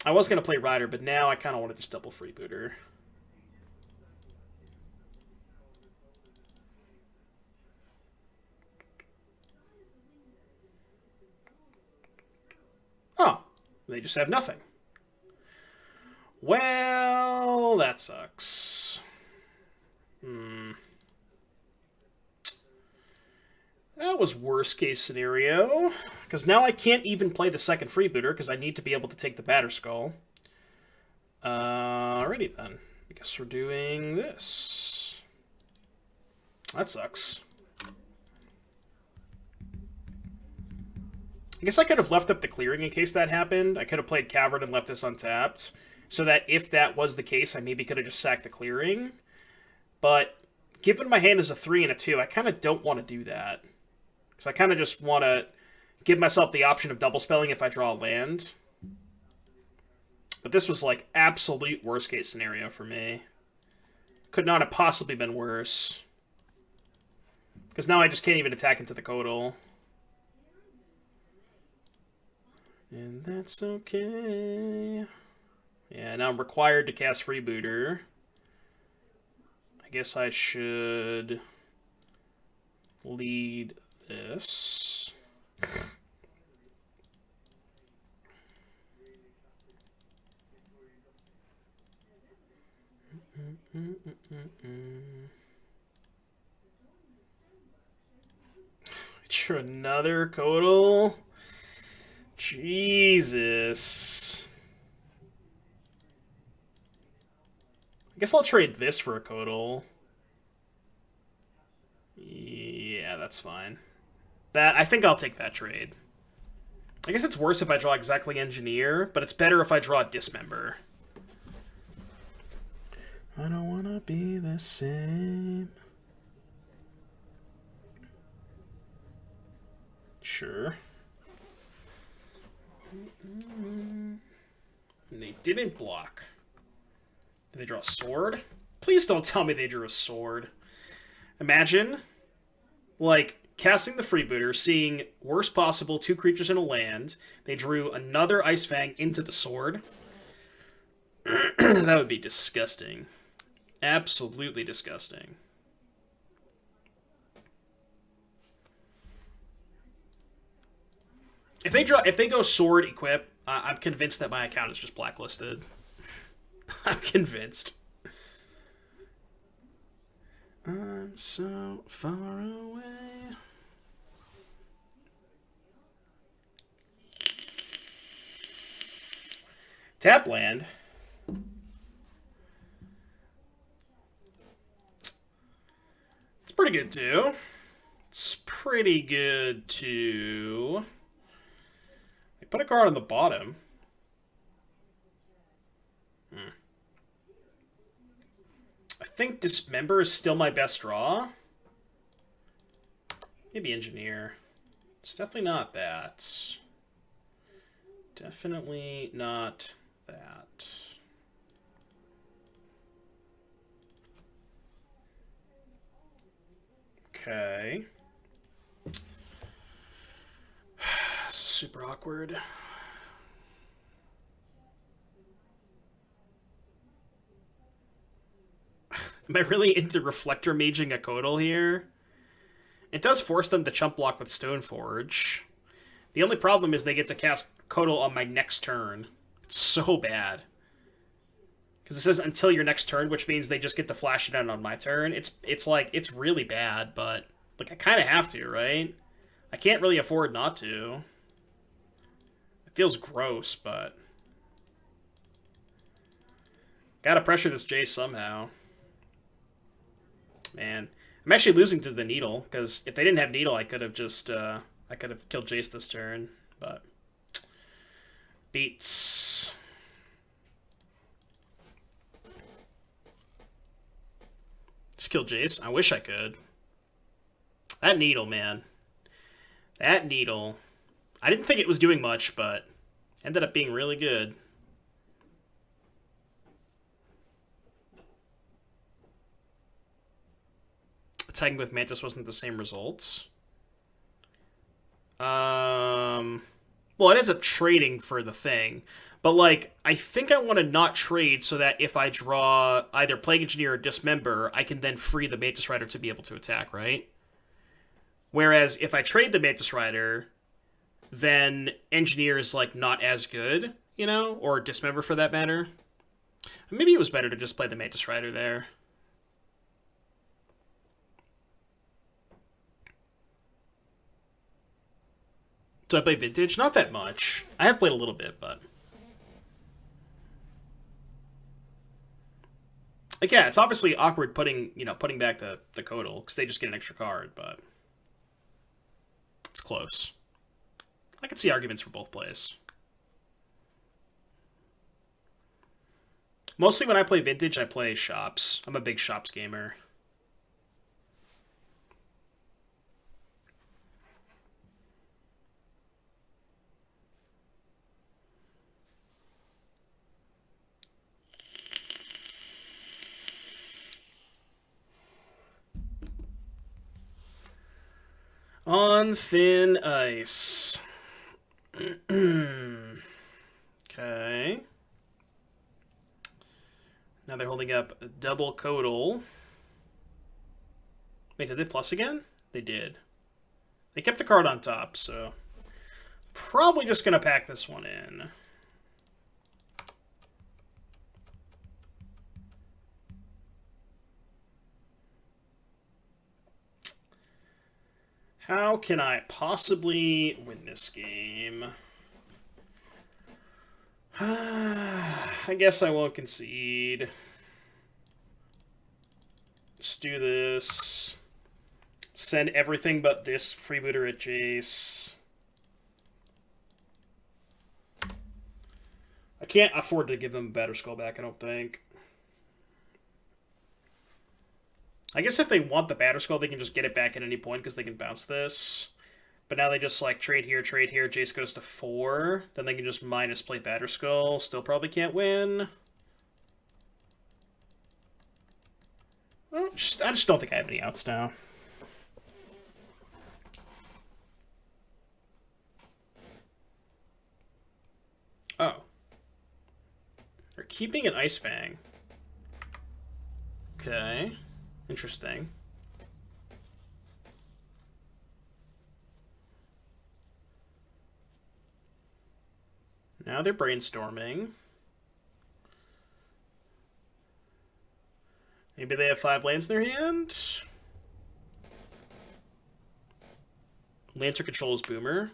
I was going to play Rider, but now I kind of want to just double Freebooter. Oh, they just have nothing. Well, that sucks. That was worst case scenario. Because now I can't even play the second Freebooter because I need to be able to take the Batterskull. Alrighty then. I guess we're doing this. That sucks. I guess I could have left up the clearing in case that happened. I could have played Cavern and left this untapped. So that if that was the case, I maybe could have just sacked the clearing. But given my hand is a 3 and a 2, I kind of don't want to do that. Because I kind of just want to give myself the option of double spelling if I draw a land. But this was like absolute worst case scenario for me. Could not have possibly been worse. Because now I just can't even attack into the Kodal. And that's okay. Yeah, now I'm required to cast Freebooter. I guess I should lead this. Sure, another Kodal. Jesus. I guess I'll trade this for a Kodal. Yeah, that's fine. I think I'll take that trade. I guess it's worse if I draw exactly Engineer, but it's better if I draw Dismember. I don't want to be the same. Sure. And they didn't block. Did they draw a sword? Please don't tell me they drew a sword. Imagine, like, casting the Freebooter, seeing worst possible 2 creatures in a land. They drew another Ice Fang into the sword. That would be disgusting. Absolutely disgusting. If they go sword equip, I'm convinced that my account is just blacklisted. I'm convinced. I'm so far away. Tap land. It's pretty good too. pretty good too. They put a card on the bottom. I think Dismember is still my best draw. Maybe Engineer. It's definitely not that. Definitely not that. Okay. This is super awkward. Am I really into Reflector Maging a Kodal here? It does force them to chump block with Stoneforge. The only problem is they get to cast Kodal on my next turn. It's so bad. Because it says until your next turn, which means they just get to flash it out on my turn. It's like, it's really bad, but like I kind of have to, right? I can't really afford not to. It feels gross, but gotta pressure this Jace somehow. Man, I'm actually losing to the Needle, because if they didn't have Needle, I could have just, I could have killed Jace this turn, but beats. Just kill Jace? I wish I could. That Needle, man. That Needle. I didn't think it was doing much, but ended up being really good. Attacking with Mantis wasn't the same results. Well, it ends up trading for the thing. But, like, I think I want to not trade so that if I draw either Plague Engineer or Dismember, I can then free the Mantis Rider to be able to attack, right? Whereas if I trade the Mantis Rider, then Engineer is, like, not as good, you know? Or Dismember for that matter. Maybe it was better to just play the Mantis Rider there. Do I play Vintage? Not that much. I have played a little bit, but like, yeah, it's obviously awkward putting back the Kodal, because they just get an extra card, but it's close. I can see arguments for both plays. Mostly when I play Vintage, I play Shops. I'm a big Shops gamer. On thin ice. Okay. Now they're holding up a double Kodal. Wait, did they plus again? They did. They kept the card on top, so probably just going to pack this one in. How can I possibly win this game? I guess I won't concede. Let's do this. Send everything but this freebooter at Jace. I can't afford to give them a Batterskull back, I don't think. I guess if they want the Batterskull, they can just get it back at any point because they can bounce this. But now they just, like, trade here, Jace goes to 4. Then they can just minus play Batterskull. Still probably can't win. Well, I just don't think I have any outs now. Oh. They're keeping an Ice Fang. Okay. Interesting. Now they're brainstorming. Maybe they have 5 lands in their hand? Lantern controls Boomer.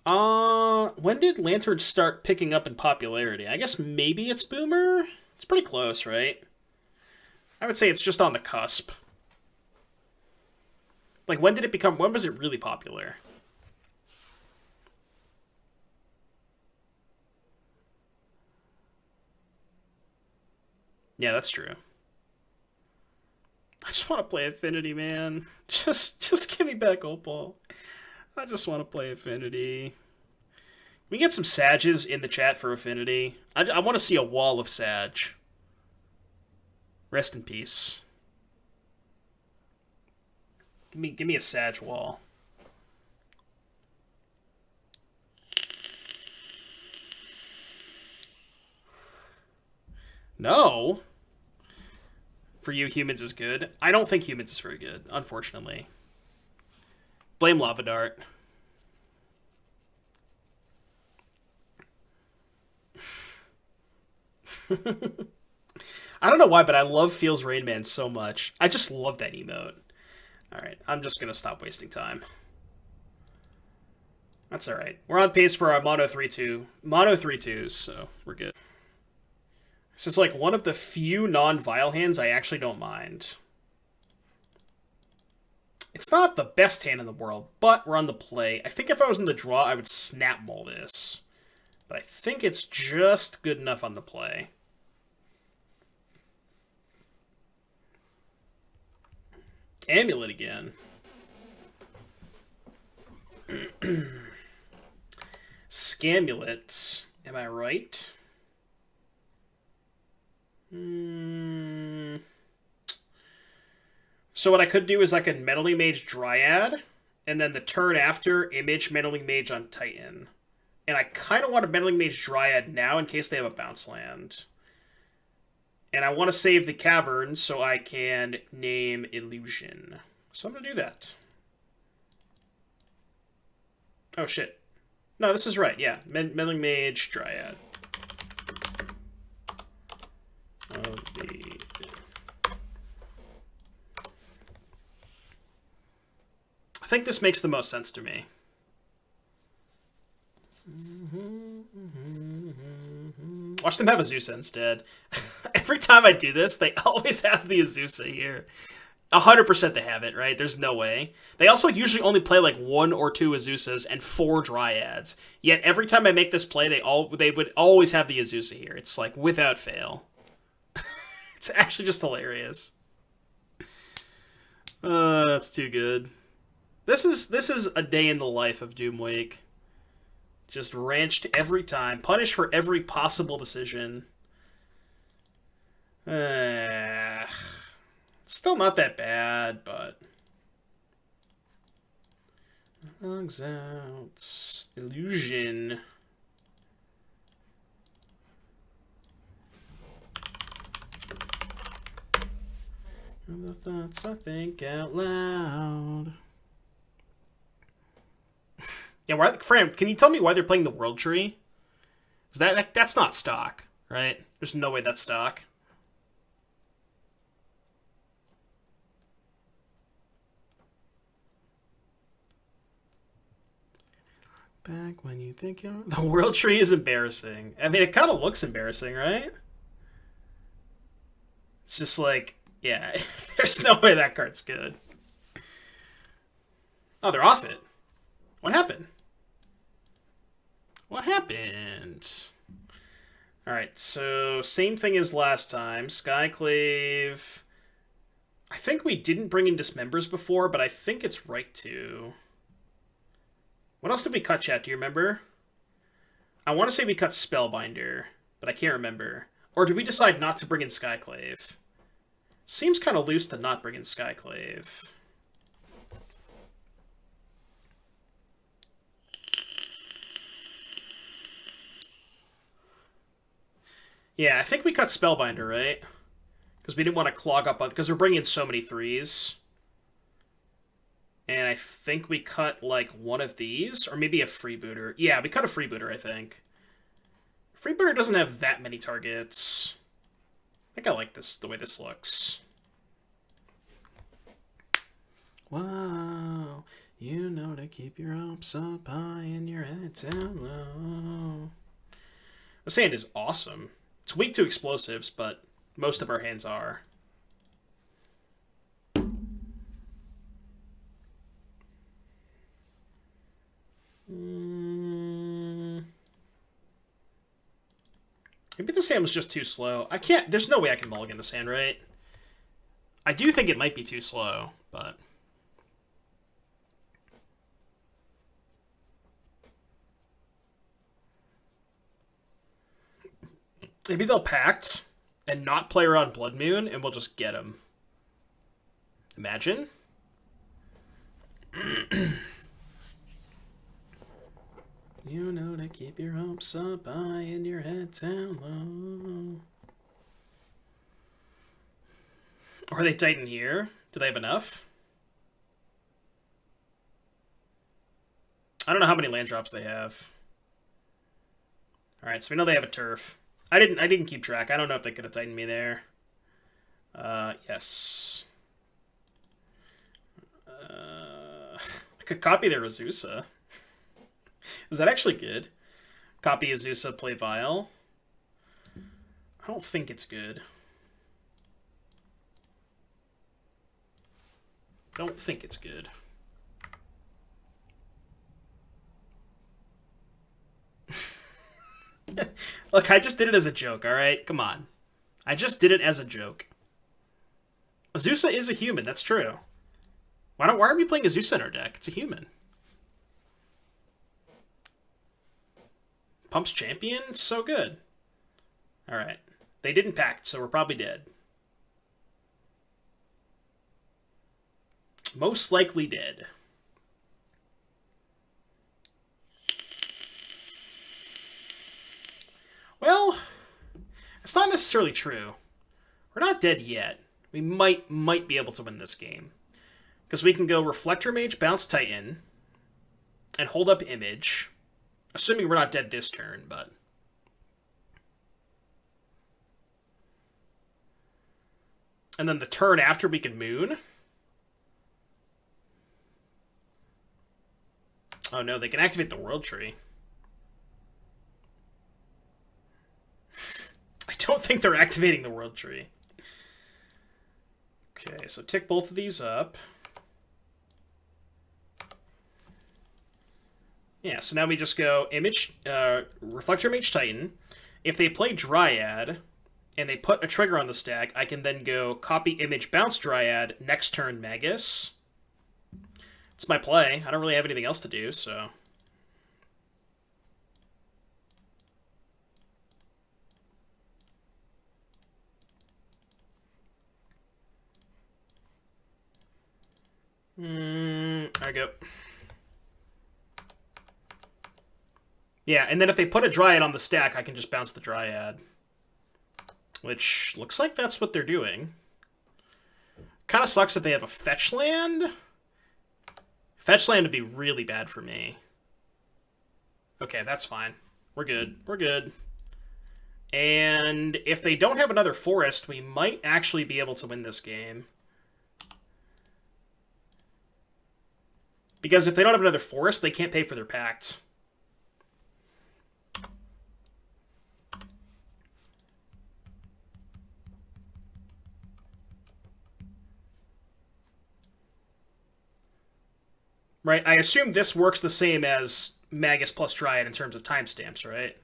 When did Lantern start picking up in popularity? I guess maybe it's Boomer? It's pretty close, right? I would say it's just on the cusp. Like, when did it become... When was it really popular? Yeah, that's true. I just want to play Affinity, man. Just give me back Opal. I just want to play Affinity. We get some Sages in the chat for Affinity. I want to see a wall of Sag. Rest in peace. Give me a Sag wall. No. For you, Humans is good. I don't think Humans is very good, unfortunately. Blame Lava Dart. I don't know why, but I love Feels Rain Man so much. I just love that emote. Alright, I'm just going to stop wasting time. That's alright. We're on pace for our Mono 3-2. Mono 3-2s, so we're good. This is like one of the few non-Vile hands I actually don't mind. It's not the best hand in the world, but we're on the play. I think if I was in the draw, I would snap mull this. But I think it's just good enough on the play. Amulet again. Scamulet. Am I right? So what I could do is I could Meddling Mage Dryad, and then the turn after, Image Meddling Mage on Titan. And I kind of want a Meddling Mage Dryad now in case they have a bounce land. And I want to save the Cavern so I can name Illusion. So I'm going to do that. Oh, shit. No, this is right. Yeah, Meddling Mage Dryad. I think this makes the most sense to me. Watch them have Azusa instead. Every time I do this, they always have the Azusa here. 100% they have it, right? There's no way. They also usually only play like 1 or 2 Azusas and 4 Dryads. Yet every time I make this play, they would always have the Azusa here. It's like without fail. It's actually just hilarious. That's too good. This is a day in the life of Doomwake. Just ranched every time. Punished for every possible decision. Still not that bad, but... Logs out. Illusion. The thoughts I think out loud. Yeah, Fran, can you tell me why they're playing the World Tree? Because that's not stock, right? There's no way that's stock. Back when you think you're... The World Tree is embarrassing. I mean, it kind of looks embarrassing, right? It's just like, yeah, there's no way that card's good. Oh, they're off it. What happened? What happened? Alright, so same thing as last time. Skyclave. I think we didn't bring in Dismembers before, but I think it's right to. What else did we cut, chat? Do you remember? I want to say we cut Spellbinder, but I can't remember. Or did we decide not to bring in Skyclave? Seems kind of loose to not bring in Skyclave. Yeah, I think we cut Spellbinder, right? Because we didn't want to clog up on... Because we're bringing in so many 3s. And I think we cut, like, one of these. Or maybe a Freebooter. Yeah, we cut a Freebooter, I think. Freebooter doesn't have that many targets. I think I like this, the way this looks. Wow. You know to keep your hopes up high and your head down low. This hand is awesome. It's weak to explosives, but most of our hands are. Maybe this hand was just too slow. I can't... There's no way I can mulligan this hand, right? I do think it might be too slow, but... Maybe they'll pact and not play around Blood Moon, and we'll just get him. Imagine. You know to keep your hopes up high and your head down low. Or are they Titan here? Do they have enough? I don't know how many land drops they have. Alright, so we know they have a turf. I didn't keep track. I don't know if they could have tightened me there. Yes. I could copy their Azusa. Is that actually good? Copy Azusa, play Vile. I don't think it's good. Don't think it's good. Look, I just did it as a joke, alright? Come on. I just did it as a joke. Azusa is a human, that's true. Why are we playing Azusa in our deck? It's a human. Pump's champion? It's so good. Alright. They didn't pact, so we're probably dead. Most likely dead. Well, it's not necessarily true. We're not dead yet. We might be able to win this game. Because we can go Reflector Mage, bounce Titan, and hold up Image. Assuming we're not dead this turn, but... And then the turn after we can Moon. Oh no, they can activate the World Tree. I don't think they're activating the World Tree. Okay, so tick both of these up. Yeah, so now we just go Image, Reflector Mage Titan. If they play Dryad, and they put a trigger on the stack, I can then go copy Image, bounce Dryad, next turn Magus. It's my play. I don't really have anything else to do, so... There we go. Yeah, and then if they put a Dryad on the stack, I can just bounce the Dryad. Which looks like that's what they're doing. Kind of sucks that they have a fetch land. Fetch land would be really bad for me. Okay, that's fine. We're good. We're good. And if they don't have another forest, we might actually be able to win this game. Because if they don't have another forest, they can't pay for their pact. Right, I assume this works the same as Magus plus Dryad in terms of timestamps, right?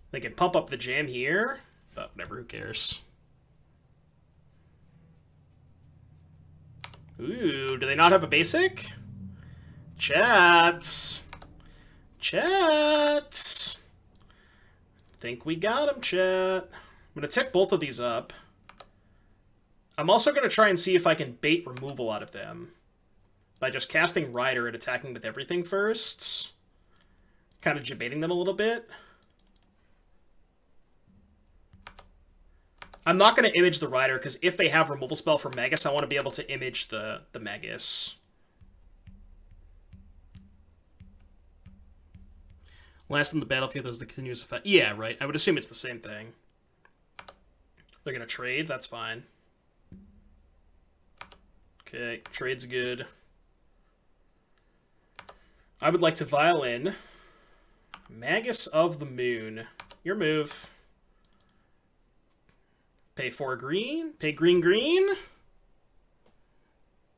They can pump up the jam here, but whatever, who cares? Ooh, do they not have a basic? Chat. Chat. Think we got him, chat. I'm going to tick both of these up. I'm also going to try and see if I can bait removal out of them by just casting Rider and attacking with everything first. Kind of debating them a little bit. I'm not going to image the Rider, because if they have removal spell for Magus, I want to be able to image the Magus. Last on the battlefield is the continuous effect. Yeah, right. I would assume it's the same thing. They're going to trade. That's fine. Okay, trade's good. I would like to violin Magus of the Moon. Your move. Pay 4 green. Pay green, green.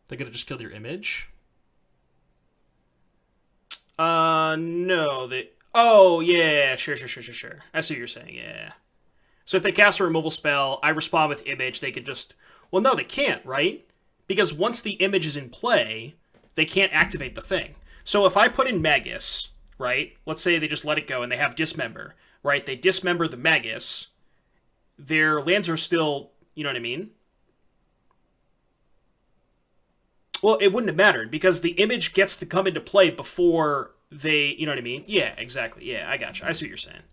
They're gonna just kill your image. No, they... Oh, yeah, sure. I see what you're saying, yeah. So if they cast a removal spell, I respond with Image, they could just... Well, no, they can't, right? Because once the image is in play, they can't activate the thing. So if I put in Magus, right? Let's say they just let it go and they have Dismember, right? They dismember the Magus. Their lands are still... You know what I mean? Well, it wouldn't have mattered because the image gets to come into play before they... You know what I mean? Yeah, exactly. Yeah, I gotcha. I see what you're saying.